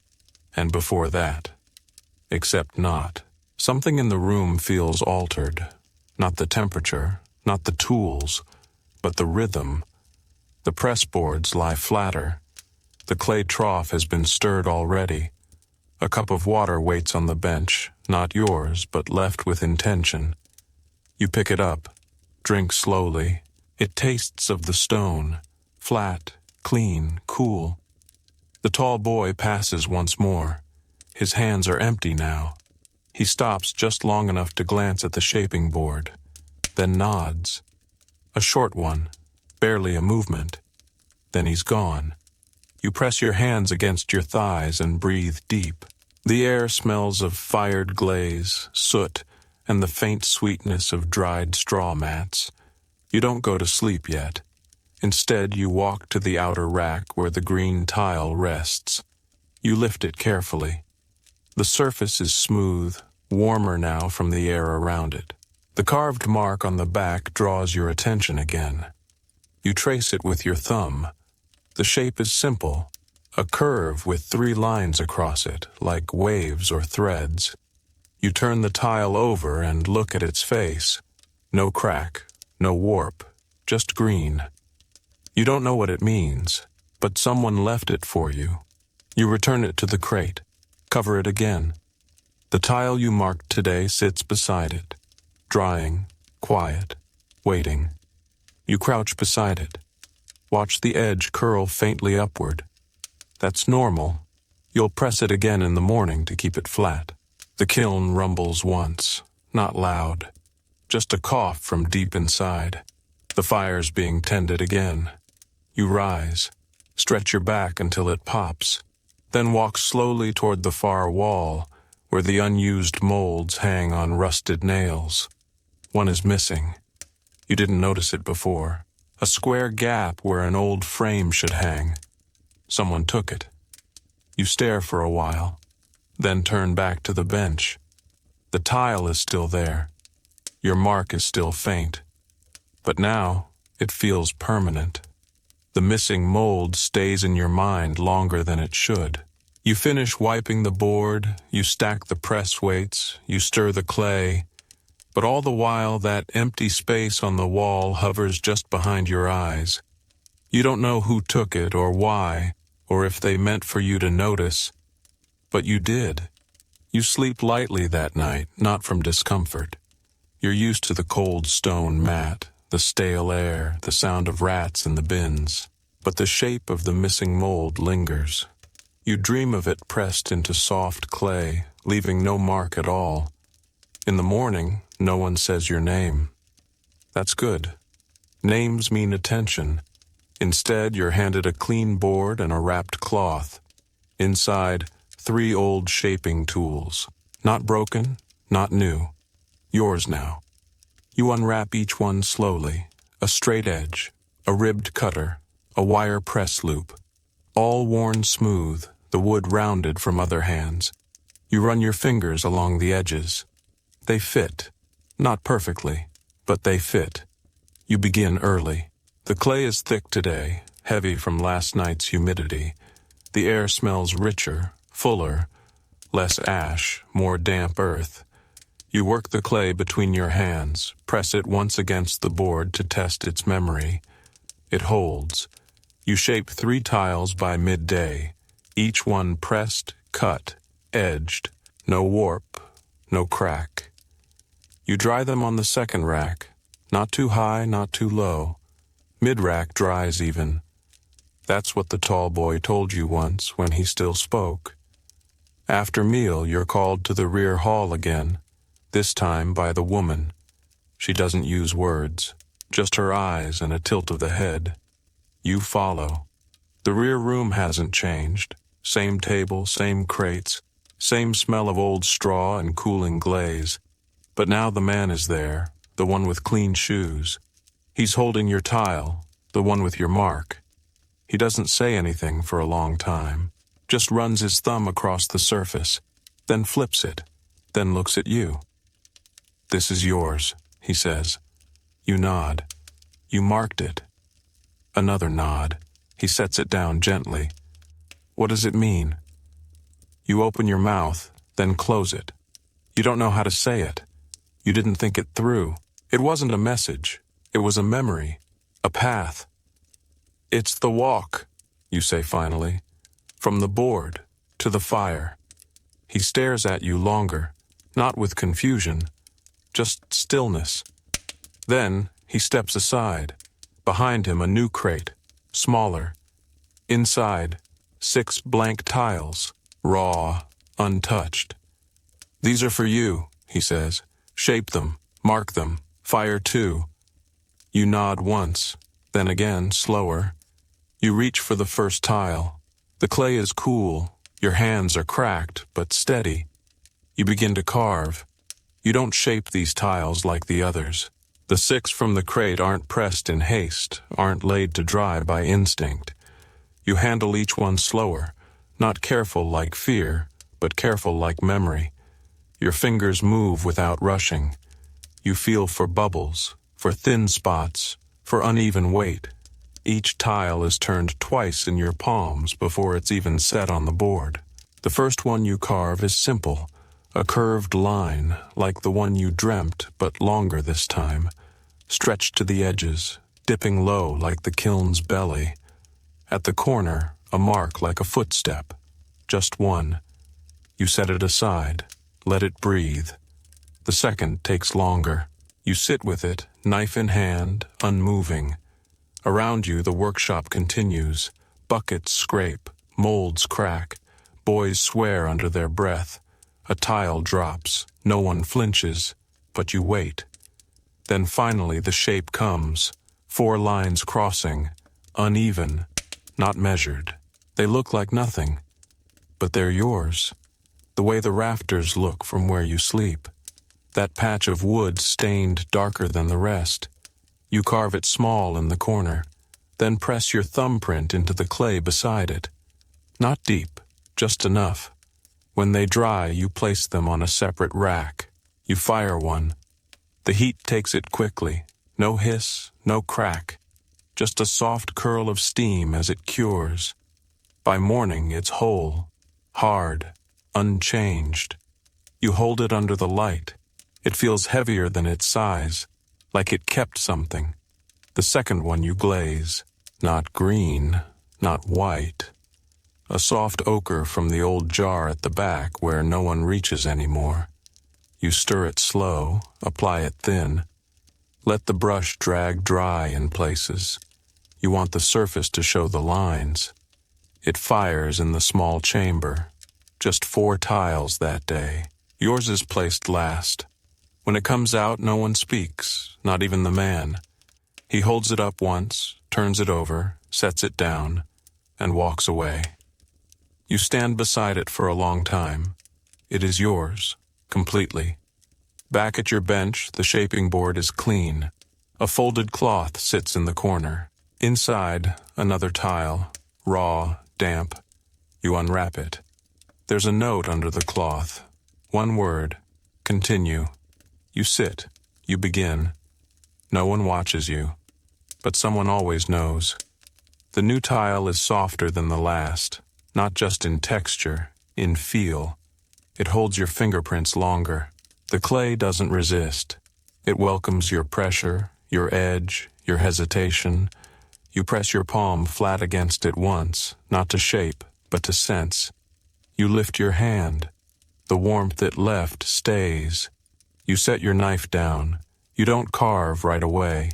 and before that. Except not. Something in the room feels altered. Not the temperature, not the tools, but the rhythm. The press boards lie flatter. The clay trough has been stirred already. A cup of water waits on the bench, not yours, but left with intention. You pick it up, drink slowly. It tastes of the stone, flat, clean, cool. The tall boy passes once more. His hands are empty now. He stops just long enough to glance at the shaping board, then nods. A short one, barely a movement. Then he's gone. You press your hands against your thighs and breathe deep. The air smells of fired glaze, soot, and the faint sweetness of dried straw mats. You don't go to sleep yet. Instead, you walk to the outer rack where the green tile rests. You lift it carefully. The surface is smooth, warmer now from the air around it. The carved mark on the back draws your attention again. You trace it with your thumb. The shape is simple, a curve with 3 lines across it, like waves or threads. You turn the tile over and look at its face. No crack, no warp, just green. You don't know what it means, but someone left it for you. You return it to the crate, cover it again. The tile you marked today sits beside it, drying, quiet, waiting. You crouch beside it. Watch the edge curl faintly upward. That's normal. You'll press it again in the morning to keep it flat. The kiln rumbles once, not loud. Just a cough from deep inside. The fire's being tended again. You rise, stretch your back until it pops, then walk slowly toward the far wall, where the unused molds hang on rusted nails. One is missing. You didn't notice it before. A square gap where an old frame should hang. Someone took it. You stare for a while, then turn back to the bench. The tile is still there. Your mark is still faint. But now, it feels permanent. The missing mold stays in your mind longer than it should. You finish wiping the board, you stack the press weights, you stir the clay, but all the while that empty space on the wall hovers just behind your eyes. You don't know who took it or why, or if they meant for you to notice, but you did. You sleep lightly that night, not from discomfort. You're used to the cold stone mat, the stale air, the sound of rats in the bins, but the shape of the missing mold lingers. You dream of it pressed into soft clay, leaving no mark at all. In the morning, no one says your name. That's good. Names mean attention. Instead, you're handed a clean board and a wrapped cloth. Inside, 3 old shaping tools. Not broken, not new. Yours now. You unwrap each one slowly. A straight edge, a ribbed cutter, a wire press loop. All worn smooth, the wood rounded from other hands. You run your fingers along the edges. They fit. Not perfectly, but they fit. You begin early. The clay is thick today, heavy from last night's humidity. The air smells richer, fuller, less ash, more damp earth. You work the clay between your hands, press it once against the board to test its memory. It holds. You shape 3 tiles by midday, each one pressed, cut, edged. No warp, no crack. You dry them on the second rack, not too high, not too low. Mid-rack dries even. That's what the tall boy told you once when he still spoke. After meal, you're called to the rear hall again, this time by the woman. She doesn't use words, just her eyes and a tilt of the head. You follow. The rear room hasn't changed. Same table, same crates, same smell of old straw and cooling glaze. But now the man is there, the one with clean shoes. He's holding your tile, the one with your mark. He doesn't say anything for a long time, just runs his thumb across the surface, then flips it, then looks at you. "This is yours," he says. You nod. "You marked it." Another nod. He sets it down gently. "What does it mean?" You open your mouth, then close it. You don't know how to say it. You didn't think it through. It wasn't a message. It was a memory, a path. "It's the walk," you say finally, "from the board to the fire." He stares at you longer, not with confusion, just stillness. Then he steps aside. Behind him a new crate, smaller. Inside, 6 blank tiles, raw, untouched. "These are for you," he says. "Shape them, mark them, fire too." You nod once, then again, slower. You reach for the first tile. The clay is cool. Your hands are cracked, but steady. You begin to carve. You don't shape these tiles like the others. The 6 from the crate aren't pressed in haste, aren't laid to dry by instinct. You handle each one slower, not careful like fear, but careful like memory. Your fingers move without rushing. You feel for bubbles, for thin spots, for uneven weight. Each tile is turned twice in your palms before it's even set on the board. The first one you carve is simple, a curved line, like the one you dreamt, but longer this time, stretched to the edges, dipping low like the kiln's belly. At the corner, a mark like a footstep, just one. You set it aside, let it breathe. The second takes longer. You sit with it, knife in hand, unmoving. Around you, the workshop continues. Buckets scrape, molds crack. Boys swear under their breath. A tile drops. No one flinches, but you wait. Then finally the shape comes. 4 lines crossing, uneven, not measured. They look like nothing, but they're yours. The way the rafters look from where you sleep. That patch of wood stained darker than the rest. You carve it small in the corner, then press your thumbprint into the clay beside it. Not deep, just enough. When they dry, you place them on a separate rack. You fire one. The heat takes it quickly. No hiss, no crack. Just a soft curl of steam as it cures. By morning, it's whole, hard, unchanged. You hold it under the light. It feels heavier than its size, like it kept something. The second one you glaze. Not green, not white. A soft ochre from the old jar at the back where no one reaches anymore. You stir it slow, apply it thin. Let the brush drag dry in places. You want the surface to show the lines. It fires in the small chamber. Just 4 tiles that day. Yours is placed last. When it comes out, no one speaks, not even the man. He holds it up once, turns it over, sets it down, and walks away. You stand beside it for a long time. It is yours, completely. Back at your bench, the shaping board is clean. A folded cloth sits in the corner. Inside, another tile, raw, damp. You unwrap it. There's a note under the cloth. 1 word, continue. You sit. You begin. No one watches you. But someone always knows. The new tile is softer than the last, not just in texture, in feel. It holds your fingerprints longer. The clay doesn't resist. It welcomes your pressure, your edge, your hesitation. You press your palm flat against it once, not to shape, but to sense. You lift your hand. The warmth it left stays. You set your knife down. You don't carve right away.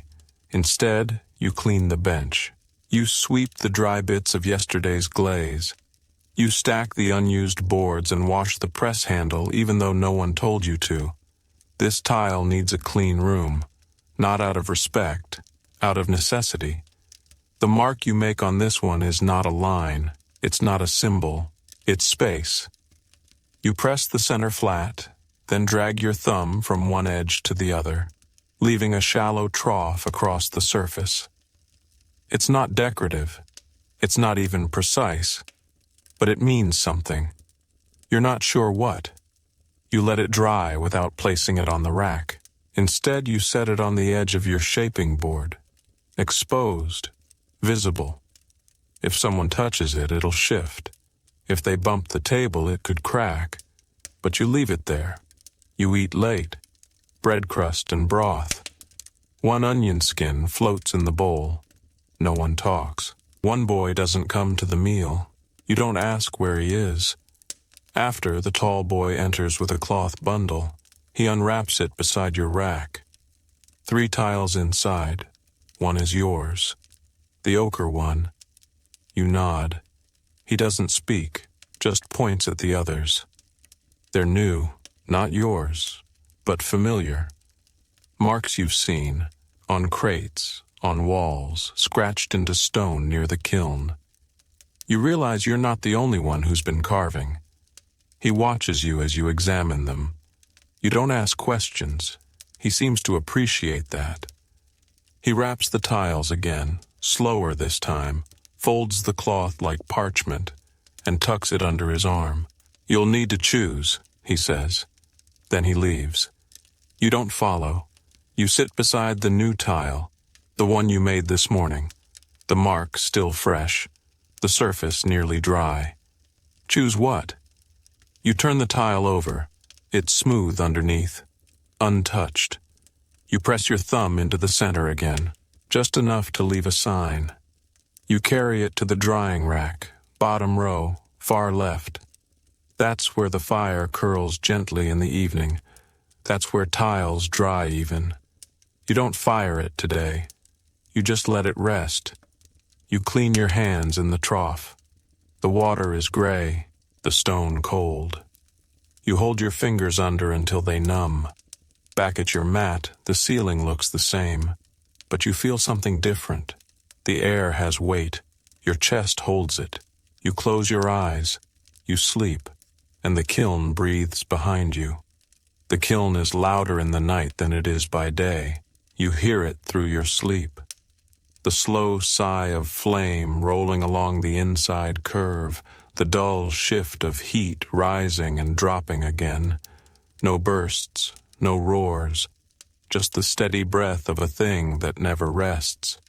Instead, you clean the bench. You sweep the dry bits of yesterday's glaze. You stack the unused boards and wash the press handle even though no one told you to. This tile needs a clean room, not out of respect, out of necessity. The mark you make on this one is not a line, it's not a symbol, it's space. You press the center flat, then drag your thumb from one edge to the other, leaving a shallow trough across the surface. It's not decorative, it's not even precise, but it means something. You're not sure what. You let it dry without placing it on the rack. Instead, you set it on the edge of your shaping board, exposed, visible. If someone touches it, it'll shift. If they bump the table, it could crack. But you leave it there. You eat late. Bread crust and broth. One onion skin floats in the bowl. No one talks. One boy doesn't come to the meal. You don't ask where he is. After, the tall boy enters with a cloth bundle. He unwraps it beside your rack. 3 tiles inside. One is yours. The ochre one. You nod. He doesn't speak, just points at the others. They're new, not yours, but familiar. Marks you've seen, on crates, on walls, scratched into stone near the kiln. You realize you're not the only one who's been carving. He watches you as you examine them. You don't ask questions. He seems to appreciate that. He wraps the tiles again, slower this time, folds the cloth like parchment, and tucks it under his arm. You'll need to choose, he says. Then he leaves. You don't follow. You sit beside the new tile, the one you made this morning, the mark still fresh, the surface nearly dry. Choose what? You turn the tile over. It's smooth underneath, untouched. You press your thumb into the center again, just enough to leave a sign. You carry it to the drying rack, bottom row, far left. That's where the fire curls gently in the evening. That's where tiles dry even. You don't fire it today. You just let it rest. You clean your hands in the trough. The water is gray, the stone cold. You hold your fingers under until they numb. Back at your mat, the ceiling looks the same, but you feel something different. The air has weight. Your chest holds it. You close your eyes. You sleep, and the kiln breathes behind you. The kiln is louder in the night than it is by day. You hear it through your sleep. The slow sigh of flame rolling along the inside curve, the dull shift of heat rising and dropping again. No bursts, no roars, just the steady breath of a thing that never rests.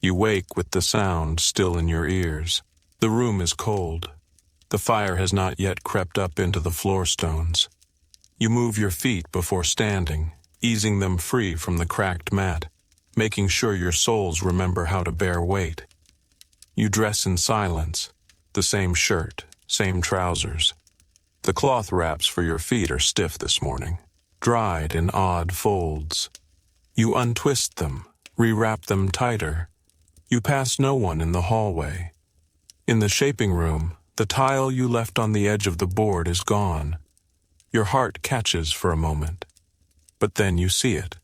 You wake with the sound still in your ears. The room is cold. The fire has not yet crept up into the floor stones. You move your feet before standing, easing them free from the cracked mat, making sure your soles remember how to bear weight. You dress in silence, the same shirt, same trousers. The cloth wraps for your feet are stiff this morning, dried in odd folds. You untwist them, rewrap them tighter. You pass no one in the hallway. In the shaping room, the tile you left on the edge of the board is gone. Your heart catches for a moment. But then you see it.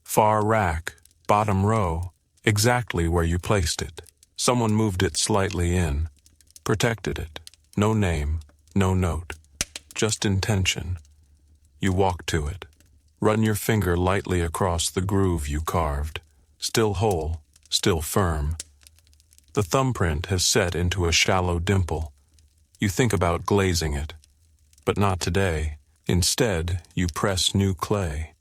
Far rack, bottom row, exactly where you placed it. Someone moved it slightly in, protected it. No name, no note, just intention. You walk to it. Run your finger lightly across the groove you carved. Still whole, still firm. The thumbprint has set into a shallow dimple. You think about glazing it, but not today. Instead, you press new clay.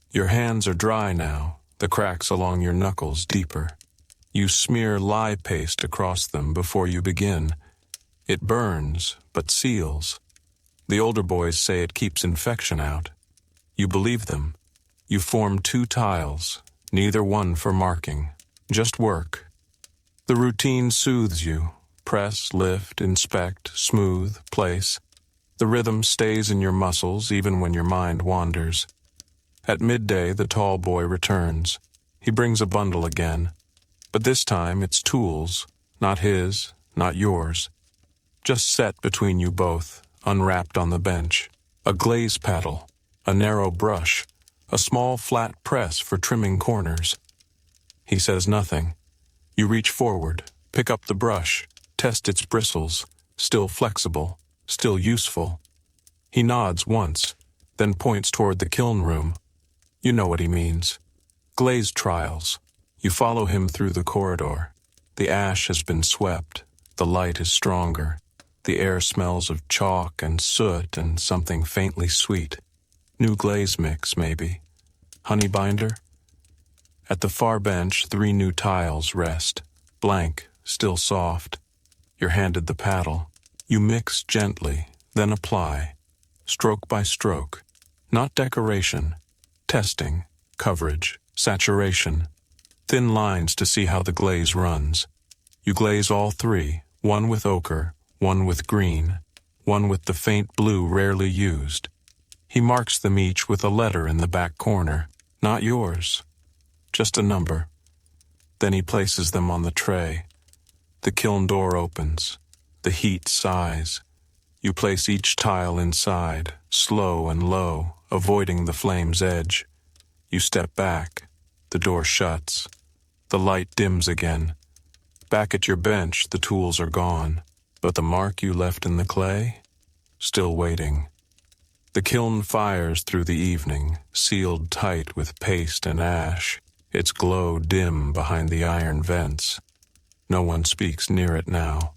Your hands are dry now, the cracks along your knuckles deeper. You smear lye paste across them before you begin. It burns, but seals. The older boys say it keeps infection out. You believe them. You form 2 tiles, neither one for marking, just work. The routine soothes you. Press, lift, inspect, smooth, place. The rhythm stays in your muscles even when your mind wanders. At midday, the tall boy returns. He brings a bundle again. But this time it's tools, not his, not yours. Just set between you both, unwrapped on the bench. A glaze paddle, a narrow brush, a small flat press for trimming corners. He says nothing. You reach forward, pick up the brush, test its bristles, still flexible, still useful. He nods once, then points toward the kiln room. You know what he means. Glaze trials. You follow him through the corridor. The ash has been swept. The light is stronger. The air smells of chalk and soot and something faintly sweet. New glaze mix, maybe. Honey binder? At the far bench, 3 new tiles rest. Blank, still soft. You're handed the paddle. You mix gently, then apply. Stroke by stroke. Not decoration. Testing, coverage, saturation. Thin lines to see how the glaze runs. You glaze all 3, one with ochre, one with green, one with the faint blue rarely used. He marks them each with a letter in the back corner. Not yours. Just a number. Then he places them on the tray. The kiln door opens. The heat sighs. You place each tile inside, slow and low, avoiding the flame's edge. You step back. The door shuts. The light dims again. Back at your bench, the tools are gone. But the mark you left in the clay? Still waiting. The kiln fires through the evening, sealed tight with paste and ash, its glow dim behind the iron vents. No one speaks near it now.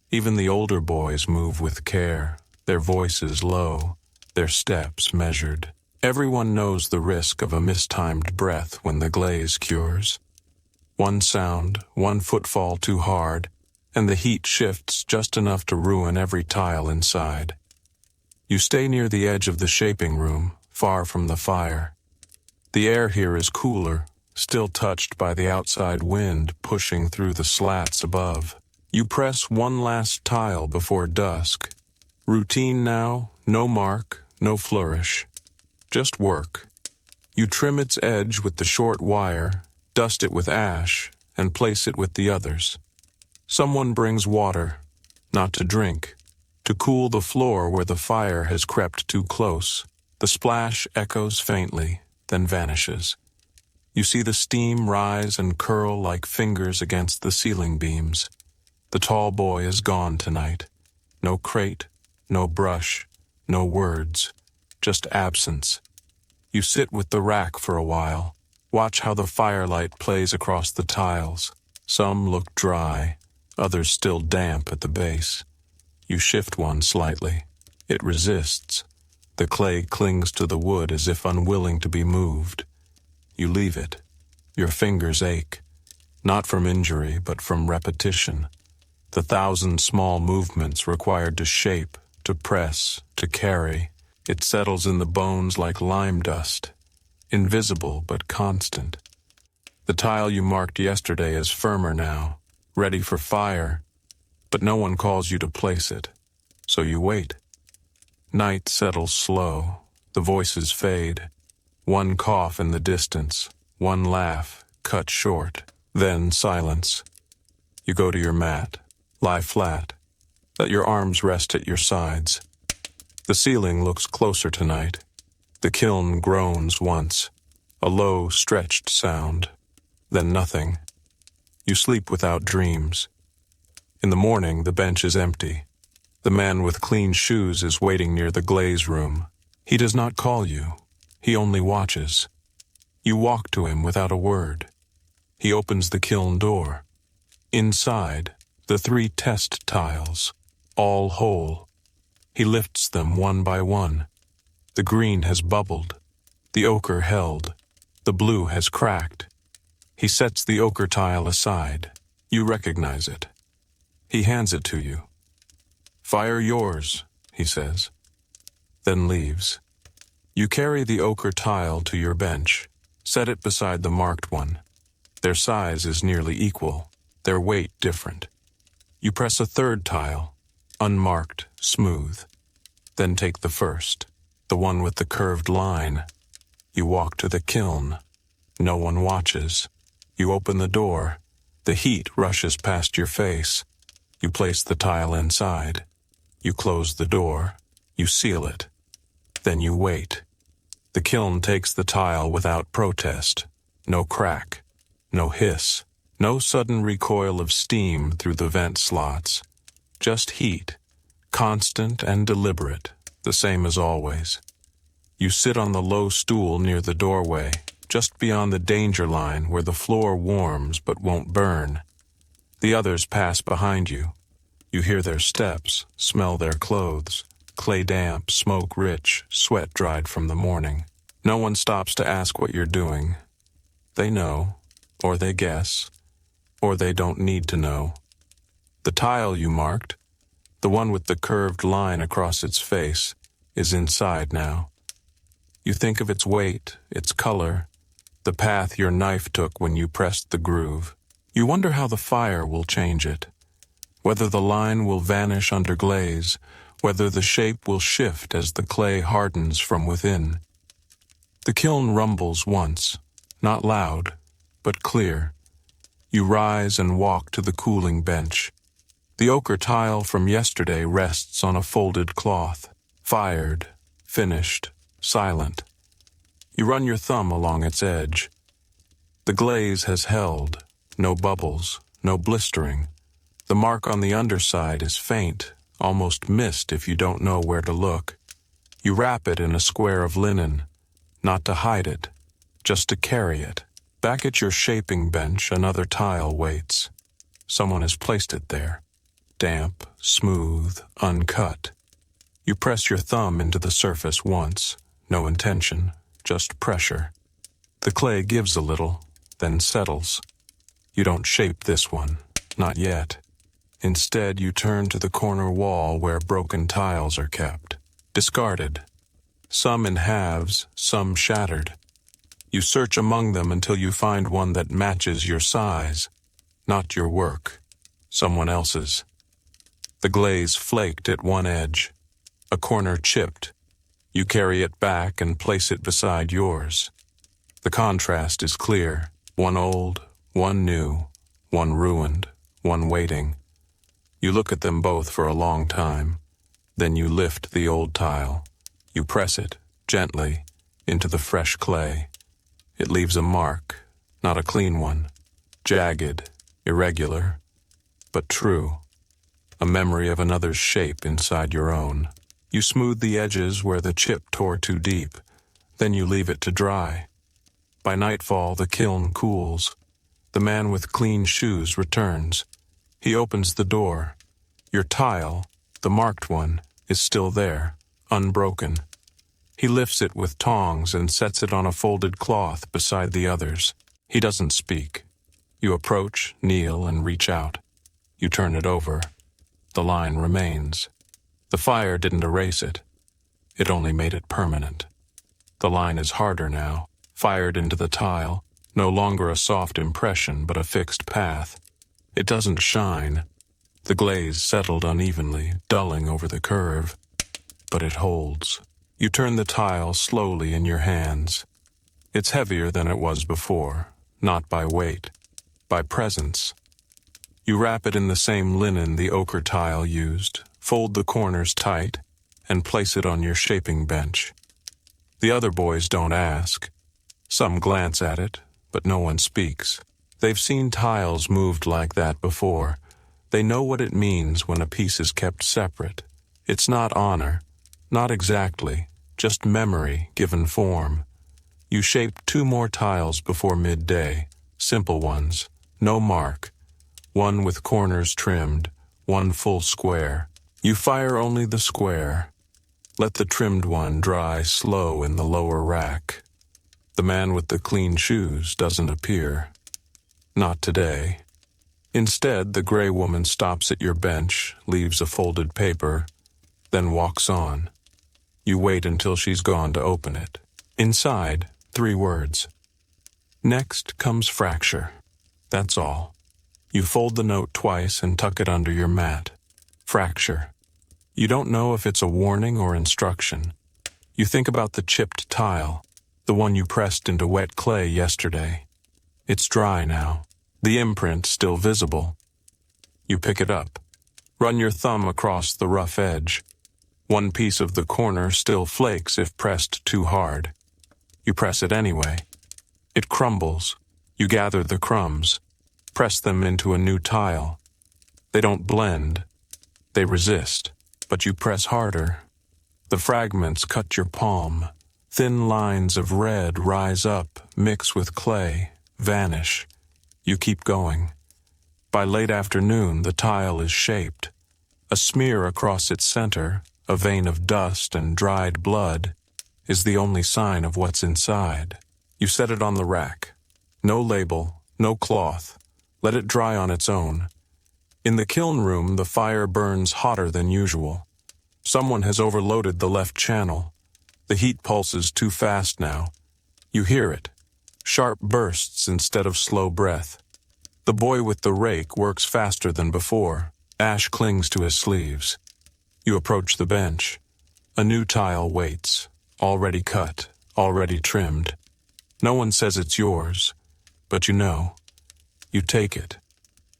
Even the older boys move with care, their voices low, their steps measured. Everyone knows the risk of a mistimed breath when the glaze cures. One sound, one footfall too hard, and the heat shifts just enough to ruin every tile inside. You stay near the edge of the shaping room, far from the fire. The air here is cooler, still touched by the outside wind pushing through the slats above. You press one last tile before dusk. Routine now, no mark, no flourish. Just work. You trim its edge with the short wire, dust it with ash, and place it with the others. Someone brings water, not to drink, to cool the floor where the fire has crept too close. The splash echoes faintly, then vanishes. You see the steam rise and curl like fingers against the ceiling beams. The tall boy is gone tonight. No crate, no brush, no words, just absence. You sit with the rack for a while. Watch how the firelight plays across the tiles. Some look dry, others still damp at the base. You shift one slightly. It resists. The clay clings to the wood as if unwilling to be moved. You leave it. Your fingers ache, not from injury, but from repetition. The 1,000 small movements required to shape, to press, to carry. It settles in the bones like lime dust, invisible but constant. The tile you marked yesterday is firmer now, ready for fire, but no one calls you to place it, so you wait. Night settles slow, the voices fade. One cough in the distance, one laugh, cut short, then silence. You go to your mat, lie flat, let your arms rest at your sides. The ceiling looks closer tonight. The kiln groans once, a low, stretched sound, then nothing. You sleep without dreams. In the morning, the bench is empty. The man with clean shoes is waiting near the glaze room. He does not call you. He only watches. You walk to him without a word. He opens the kiln door. Inside, the 3 test tiles, all whole. He lifts them one by one. The green has bubbled. The ochre held. The blue has cracked. He sets the ochre tile aside. You recognize it. He hands it to you. "Fire yours," he says, then leaves. You carry the ochre tile to your bench. Set it beside the marked one. Their size is nearly equal, their weight different. You press a 3rd tile, unmarked, smooth. Then take the first, the one with the curved line. You walk to the kiln. No one watches. You open the door. The heat rushes past your face. You place the tile inside. You close the door. You seal it. Then you wait. The kiln takes the tile without protest. No crack. No hiss. No sudden recoil of steam through the vent slots. Just heat. Constant and deliberate. The same as always. You sit on the low stool near the doorway, just beyond the danger line where the floor warms but won't burn. The others pass behind you. You hear their steps, smell their clothes, clay damp, smoke rich, sweat dried from the morning. No one stops to ask what you're doing. They know, or they guess, or they don't need to know. The tile you marked, the one with the curved line across its face, is inside now. You think of its weight, its color, the path your knife took when you pressed the groove. You wonder how the fire will change it, whether the line will vanish under glaze, whether the shape will shift as the clay hardens from within. The kiln rumbles once, not loud, but clear. You rise and walk to the cooling bench. The ochre tile from yesterday rests on a folded cloth, fired, finished, silent. You run your thumb along its edge. The glaze has held, no bubbles, no blistering. The mark on the underside is faint, almost missed if you don't know where to look. You wrap it in a square of linen, not to hide it, just to carry it. Back at your shaping bench, another tile waits. Someone has placed it there. Damp, smooth, uncut. You press your thumb into the surface once, no intention, just pressure. The clay gives a little, then settles. You don't shape this one, not yet. Instead, you turn to the corner wall where broken tiles are kept, discarded. Some in halves, some shattered. You search among them until you find one that matches your size, not your work, someone else's. The glaze flaked at one edge, a corner chipped. You carry it back and place it beside yours. The contrast is clear, one old, one new, one ruined, one waiting. You look at them both for a long time. Then you lift the old tile. You press it, gently, into the fresh clay. It leaves a mark, not a clean one. Jagged, irregular, but true. A memory of another's shape inside your own. You smooth the edges where the chip tore too deep. Then you leave it to dry. By nightfall, the kiln cools. The man with clean shoes returns. He opens the door. Your tile, the marked one, is still there, unbroken. He lifts it with tongs and sets it on a folded cloth beside the others. He doesn't speak. You approach, kneel, and reach out. You turn it over. The line remains. The fire didn't erase it. It only made it permanent. The line is harder now, fired into the tile, no longer a soft impression but a fixed path. It doesn't shine. The glaze settled unevenly, dulling over the curve. But it holds. You turn the tile slowly in your hands. It's heavier than it was before, not by weight, by presence. You wrap it in the same linen the ochre tile used, fold the corners tight, and place it on your shaping bench. The other boys don't ask. Some glance at it, but no one speaks. They've seen tiles moved like that before. They know what it means when a piece is kept separate. It's not honor, not exactly, just memory given form. You shape 2 more tiles before midday, simple ones, no mark. One with corners trimmed, one full square. You fire only the square. Let the trimmed one dry slow in the lower rack. The man with the clean shoes doesn't appear. Not today. Instead, the gray woman stops at your bench, leaves a folded paper, then walks on. You wait until she's gone to open it. Inside, 3 words. Next comes fracture. That's all. You fold the note twice and tuck it under your mat. Fracture. You don't know if it's a warning or instruction. You think about the chipped tile, the one you pressed into wet clay yesterday. It's dry now, the imprint still visible. You pick it up. Run your thumb across the rough edge. One piece of the corner still flakes if pressed too hard. You press it anyway. It crumbles. You gather the crumbs. Press them into a new tile. They don't blend. They resist. But you press harder. The fragments cut your palm. Thin lines of red rise up, mix with clay, vanish. You keep going. By late afternoon, the tile is shaped. A smear across its center, a vein of dust and dried blood, is the only sign of what's inside. You set it on the rack. No label, no cloth. Let it dry on its own. In the kiln room, the fire burns hotter than usual. Someone has overloaded the left channel. The heat pulses too fast now. You hear it. Sharp bursts instead of slow breath. The boy with the rake works faster than before. Ash clings to his sleeves. You approach the bench. A new tile waits. Already cut, already trimmed. No one says it's yours, but you know. You take it.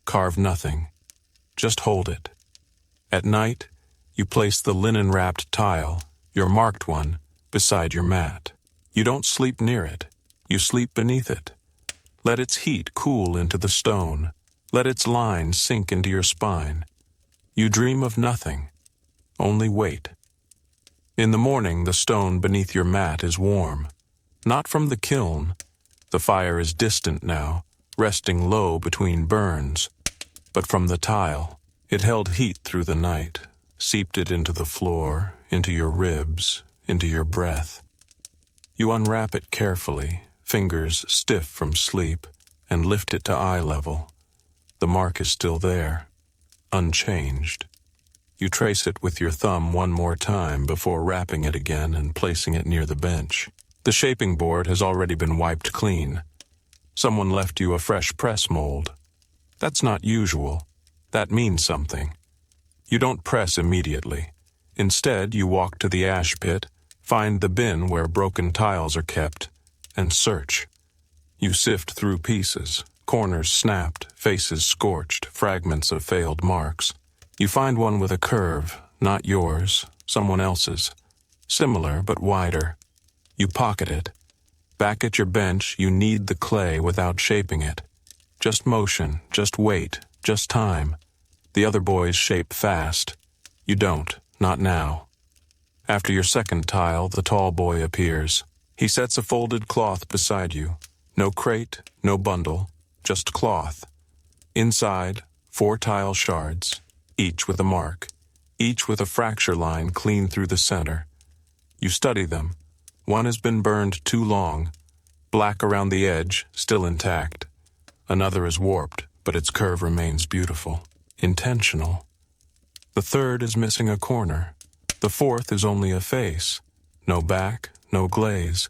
Carve nothing. Just hold it. At night, you place the linen-wrapped tile, your marked one, beside your mat. You don't sleep near it. You sleep beneath it. Let its heat cool into the stone. Let its lines sink into your spine. You dream of nothing. Only wait. In the morning, the stone beneath your mat is warm. Not from the kiln. The fire is distant now, resting low between burns. But from the tile. It held heat through the night, seeped it into the floor, into your ribs, into your breath. You unwrap it carefully, fingers stiff from sleep, and lift it to eye level. The mark is still there, unchanged. You trace it with your thumb one more time before wrapping it again and placing it near the bench. The shaping board has already been wiped clean. Someone left you a fresh press mold. That's not usual. That means something. You don't press immediately. Instead, you walk to the ash pit, find the bin where broken tiles are kept, and search. You sift through pieces, corners snapped, faces scorched, fragments of failed marks. You find one with a curve, not yours, someone else's. Similar, but wider. You pocket it. Back at your bench, you knead the clay without shaping it. Just motion, just weight, just time. The other boys shape fast. You don't, not now. After your second tile, the tall boy appears. He sets a folded cloth beside you. No crate, no bundle, just cloth. Inside, 4 tile shards, each with a mark, each with a fracture line clean through the center. You study them. One has been burned too long, black around the edge, still intact. Another is warped, but its curve remains beautiful, intentional. The third is missing a corner. The fourth is only a face, no back, no glaze.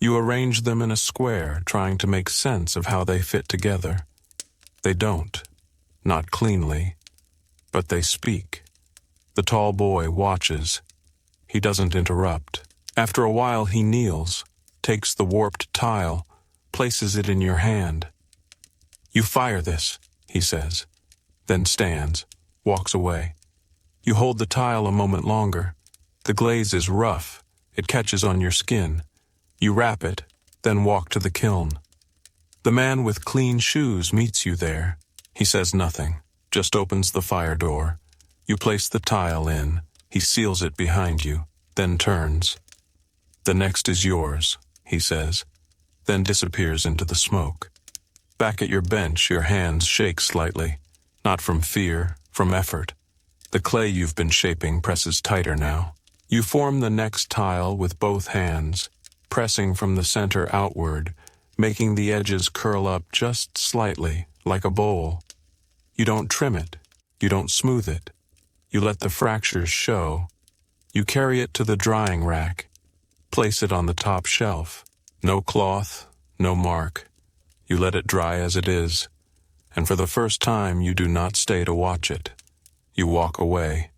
You arrange them in a square, trying to make sense of how they fit together. They don't, not cleanly, but they speak. The tall boy watches. He doesn't interrupt. After a while he kneels, takes the warped tile, places it in your hand. You fire this, he says, then stands, walks away. You hold the tile a moment longer. The glaze is rough. It catches on your skin. You wrap it, then walk to the kiln. The man with clean shoes meets you there. He says nothing, just opens the fire door. You place the tile in. He seals it behind you, then turns. The next is yours, he says, then disappears into the smoke. Back at your bench, your hands shake slightly, not from fear, from effort. The clay you've been shaping presses tighter now. You form the next tile with both hands, pressing from the center outward, making the edges curl up just slightly, like a bowl. You don't trim it. You don't smooth it. You let the fractures show. You carry it to the drying rack. Place it on the top shelf. No cloth, no mark. You let it dry as it is. And for the first time, you do not stay to watch it. You walk away.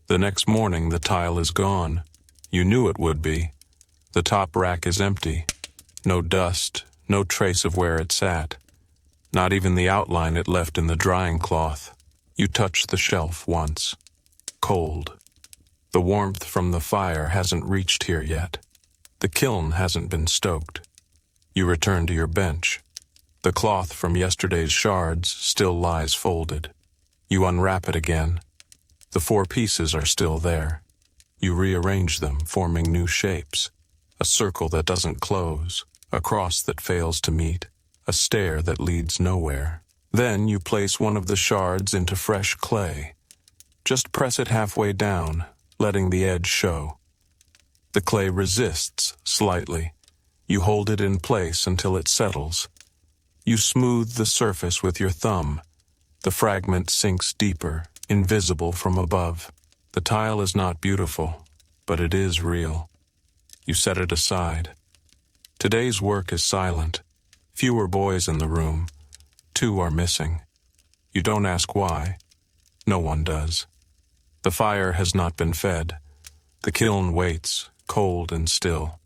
The next morning, the tile is gone. You knew it would be. The top rack is empty. No dust, no trace of where it sat. Not even the outline it left in the drying cloth. You touch the shelf once. Cold. The warmth from the fire hasn't reached here yet. The kiln hasn't been stoked. You return to your bench. The cloth from yesterday's shards still lies folded. You unwrap it again. The 4 pieces are still there. You rearrange them, forming new shapes. A circle that doesn't close, a cross that fails to meet, a stair that leads nowhere. Then you place one of the shards into fresh clay. Just press it halfway down, letting the edge show. The clay resists slightly. You hold it in place until it settles. You smooth the surface with your thumb. The fragment sinks deeper, invisible from above. The tile is not beautiful, but it is real. You set it aside. Today's work is silent. Fewer boys in the room. 2 are missing. You don't ask why. No one does. The fire has not been fed. The kiln waits, cold and still.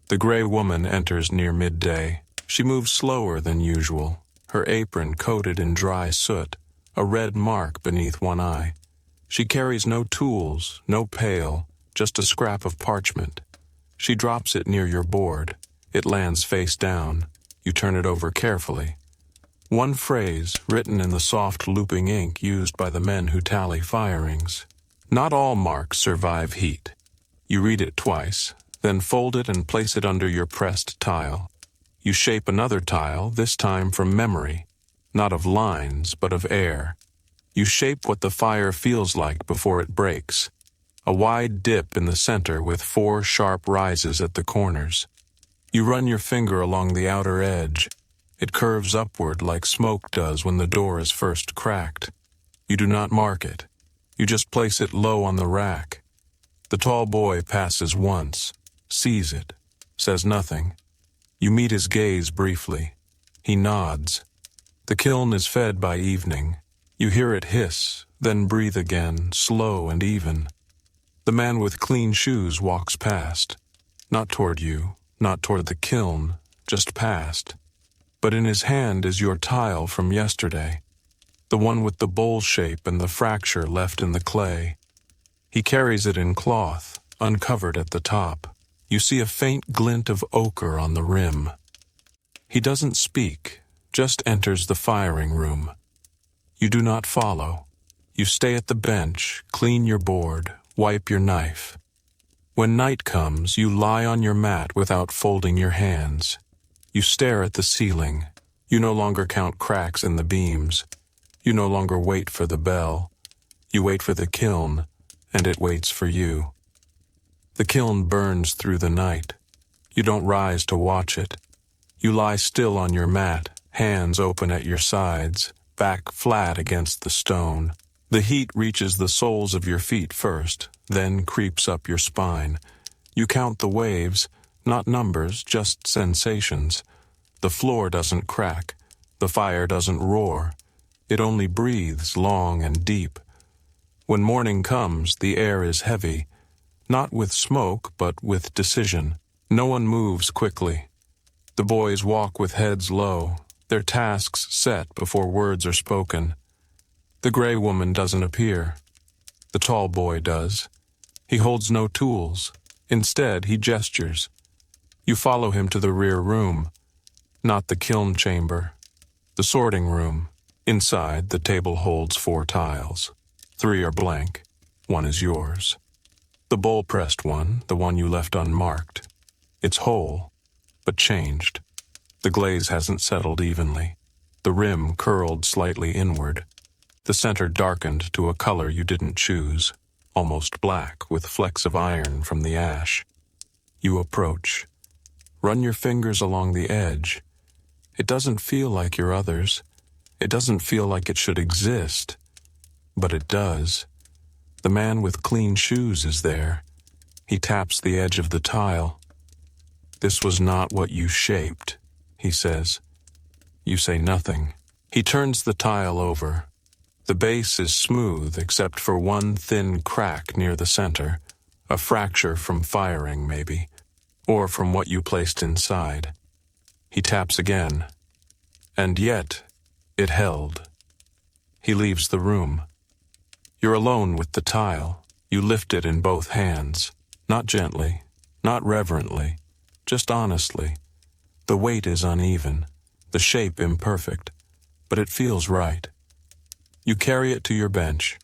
The gray woman enters near midday. She moves slower than usual, her apron coated in dry soot, a red mark beneath one eye. She carries no tools, no pail, just a scrap of parchment. She drops it near your board. It lands face down. You turn it over carefully. One phrase, written in the soft looping ink used by the men who tally firings. Not all marks survive heat. You read it twice, then fold it and place it under your pressed tile. You shape another tile, this time from memory, not of lines, but of air. You shape what the fire feels like before it breaks. A wide dip in the center with 4 sharp rises at the corners. You run your finger along the outer edge. It curves upward like smoke does when the door is first cracked. You do not mark it. You just place it low on the rack. The tall boy passes once, sees it, says nothing. You meet his gaze briefly. He nods. The kiln is fed by evening. You hear it hiss, then breathe again, slow and even. The man with clean shoes walks past. Not toward you, not toward the kiln, just past. But in his hand is your tile from yesterday, the one with the bowl shape and the fracture left in the clay. He carries it in cloth, uncovered at the top. You see a faint glint of ochre on the rim. He doesn't speak, just enters the firing room. You do not follow. You stay at the bench, clean your board, wipe your knife. When night comes, you lie on your mat without folding your hands. You stare at the ceiling. You no longer count cracks in the beams. You no longer wait for the bell. You wait for the kiln, and it waits for you. The kiln burns through the night. You don't rise to watch it. You lie still on your mat, hands open at your sides, back flat against the stone. The heat reaches the soles of your feet first, then creeps up your spine. You count the waves, not numbers, just sensations. The floor doesn't crack. The fire doesn't roar. It only breathes long and deep. When morning comes, the air is heavy, not with smoke, but with decision. No one moves quickly. The boys walk with heads low, their tasks set before words are spoken. The gray woman doesn't appear. The tall boy does. He holds no tools. Instead, he gestures. You follow him to the rear room, not the kiln chamber, the sorting room. Inside, the table holds 4 tiles. 3 are blank. 1 is yours. The bowl-pressed one, the one you left unmarked. It's whole, but changed. The glaze hasn't settled evenly. The rim curled slightly inward. The center darkened to a color you didn't choose, almost black with flecks of iron from the ash. You approach. Run your fingers along the edge. It doesn't feel like your others. It doesn't feel like it should exist. But it does. The man with clean shoes is there. He taps the edge of the tile. "This was not what you shaped," he says. You say nothing. He turns the tile over. The base is smooth except for one thin crack near the center, a fracture from firing maybe, or from what you placed inside. He taps again. And yet, It held. He leaves the room. You're alone with the tile. You lift it in both hands. Not gently, not reverently, just honestly. The weight is uneven, the shape imperfect, but it feels right. You carry it to your bench,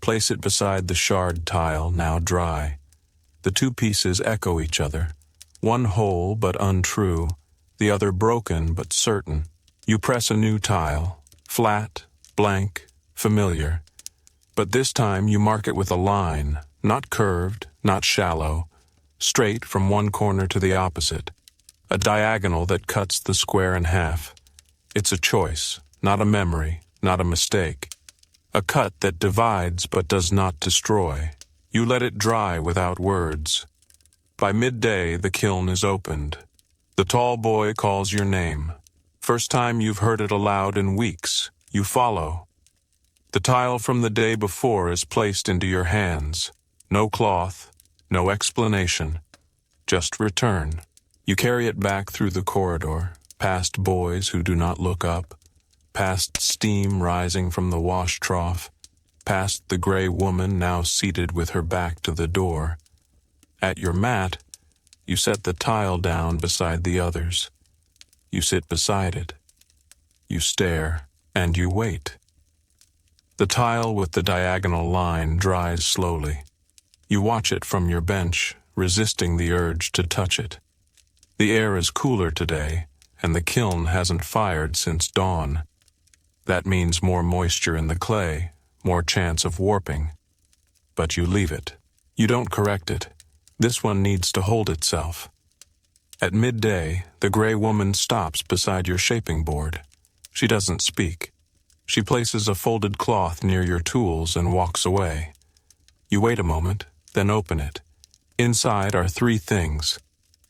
place it beside the shard tile, now dry. The two pieces echo each other, one whole but untrue, the other broken but certain. You press a new tile, flat, blank, familiar. But this time you mark it with a line, not curved, not shallow, straight from one corner to the opposite. A diagonal that cuts the square in half. It's a choice, not a memory, not a mistake. A cut that divides but does not destroy. You let it dry without words. By midday, the kiln is opened. The tall boy calls your name. First time you've heard it aloud in weeks. You follow. The tile from the day before is placed into your hands. No cloth, no explanation. Just return. You carry it back through the corridor, past boys who do not look up, past steam rising from the wash trough, past the gray woman now seated with her back to the door. At your mat, you set the tile down beside the others. You sit beside it. You stare, and you wait. The tile with the diagonal line dries slowly. You watch it from your bench, resisting the urge to touch it. The air is cooler today, and the kiln hasn't fired since dawn. That means more moisture in the clay, more chance of warping. But you leave it. You don't correct it. This one needs to hold itself. At midday, the gray woman stops beside your shaping board. She doesn't speak. She places a folded cloth near your tools and walks away. You wait a moment, then open it. Inside are three things: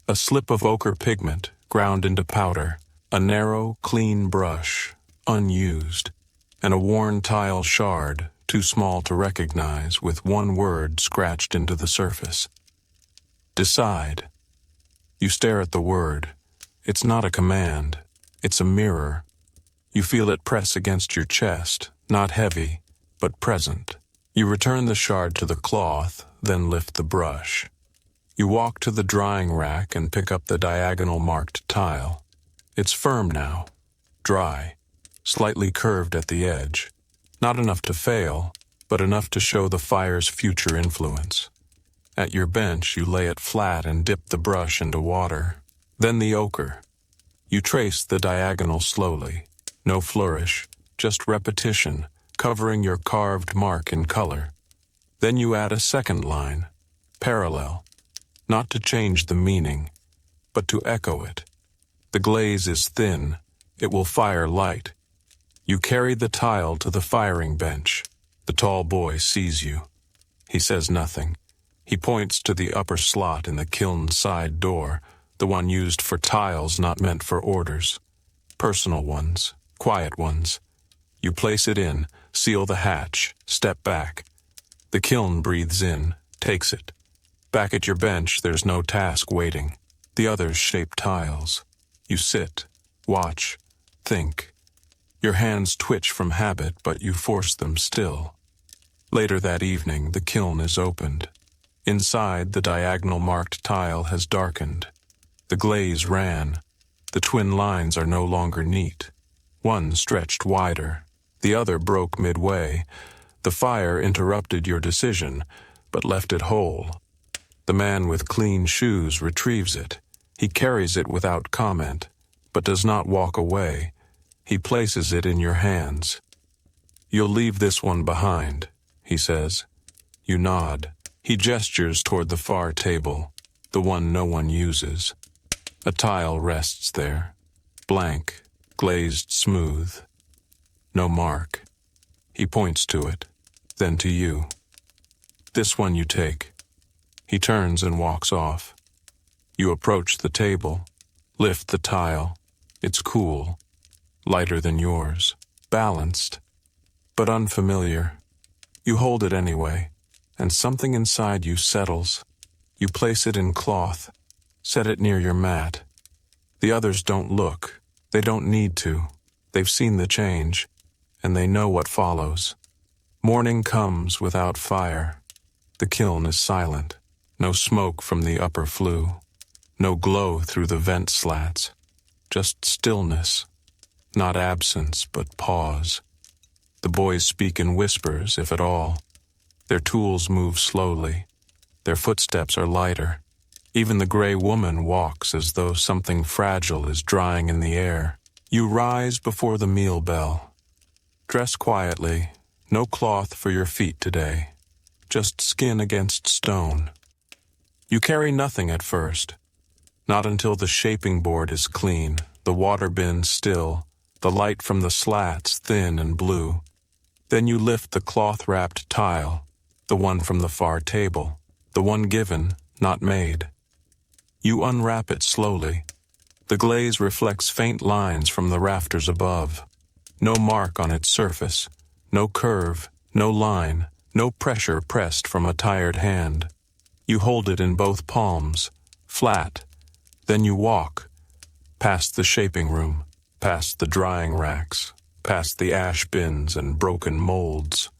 a slip of ochre pigment ground into powder, a narrow, clean brush, unused, and a worn tile shard, too small to recognize, with one word scratched into the surface. Decide. You stare at the word. It's not a command. It's a mirror. You feel it press against your chest, not heavy, but present. You return the shard to the cloth, then lift the brush. You walk to the drying rack and pick up the diagonal marked tile. It's firm now, dry, slightly curved at the edge. Not enough to fail, but enough to show the fire's future influence. At your bench, you lay it flat and dip the brush into water. Then the ochre. You trace the diagonal slowly. No flourish, just repetition, covering your carved mark in color. Then you add a second line, parallel, not to change the meaning, but to echo it. The glaze is thin. It will fire light. You carry the tile to the firing bench. The tall boy sees you. He says nothing. He points to the upper slot in the kiln side door, the one used for tiles not meant for orders. Personal ones, quiet ones. You place it in, seal the hatch, step back. The kiln breathes in, takes it. Back at your bench, there's no task waiting. The others shape tiles. You sit, watch, think. Your hands twitch from habit, but you force them still. Later that evening, the kiln is opened. Inside, the diagonal marked tile has darkened. The glaze ran. The twin lines are no longer neat. One stretched wider. The other broke midway. The fire interrupted your decision, but left it whole. The man with clean shoes retrieves it. He carries it without comment, but does not walk away. He places it in your hands. "You'll leave this one behind," he says. You nod. He gestures toward the far table, the one no one uses. A tile rests there, blank, glazed smooth. No mark. He points to it, then to you. "This one you take." He turns and walks off. You approach the table, lift the tile. It's cool, lighter than yours, balanced, but unfamiliar. You hold it anyway, and something inside you settles. You place it in cloth, set it near your mat. The others don't look. They don't need to. They've seen the change, and they know what follows. Morning comes without fire. The kiln is silent. No smoke from the upper flue. No glow through the vent slats. Just stillness. Not absence, but pause. The boys speak in whispers, if at all. Their tools move slowly. Their footsteps are lighter. Even the gray woman walks as though something fragile is drying in the air. You rise before the meal bell. Dress quietly. No cloth for your feet today. Just skin against stone. You carry nothing at first. Not until the shaping board is clean, the water bin still, the light from the slats thin and blue. Then you lift the cloth-wrapped tile, the one from the far table, the one given, not made. You unwrap it slowly. The glaze reflects faint lines from the rafters above. No mark on its surface, no curve, no line, no pressure pressed from a tired hand. You hold it in both palms, flat. Then you walk, past the shaping room, past the drying racks, past the ash bins and broken molds.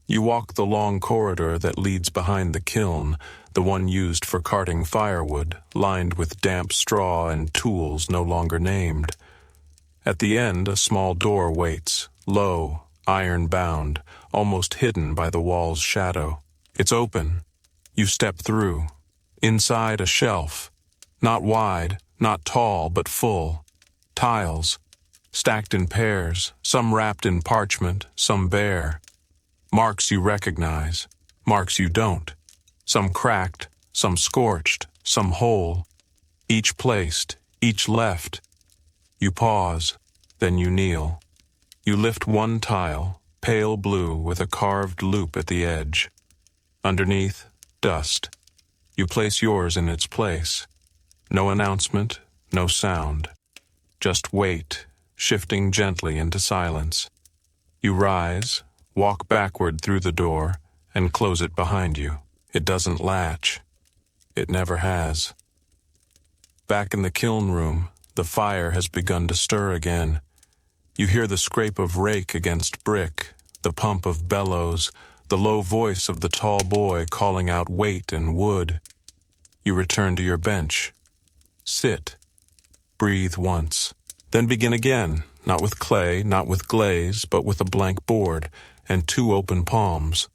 You walk the long corridor that leads behind the kiln, the one used for carting firewood, lined with damp straw and tools no longer named. At the end, a small door waits, low, iron-bound, almost hidden by the wall's shadow. It's open. You step through. Inside, a shelf. Not wide, not tall, but full. Tiles, stacked in pairs, some wrapped in parchment, some bare. Marks you recognize, marks you don't. Some cracked, some scorched, some whole. Each placed, each left. You pause, then you kneel. You lift one tile, pale blue with a carved loop at the edge. Underneath, dust. You place yours in its place. No announcement, no sound. Just weight, shifting gently into silence. You rise, walk backward through the door, and close it behind you. It doesn't latch. It never has. Back in the kiln room, the fire has begun to stir again. You hear the scrape of rake against brick, the pump of bellows, the low voice of the tall boy calling out weight and wood. You return to your bench. Sit. Breathe once. Then begin again, not with clay, not with glaze, but with a blank board and two open palms.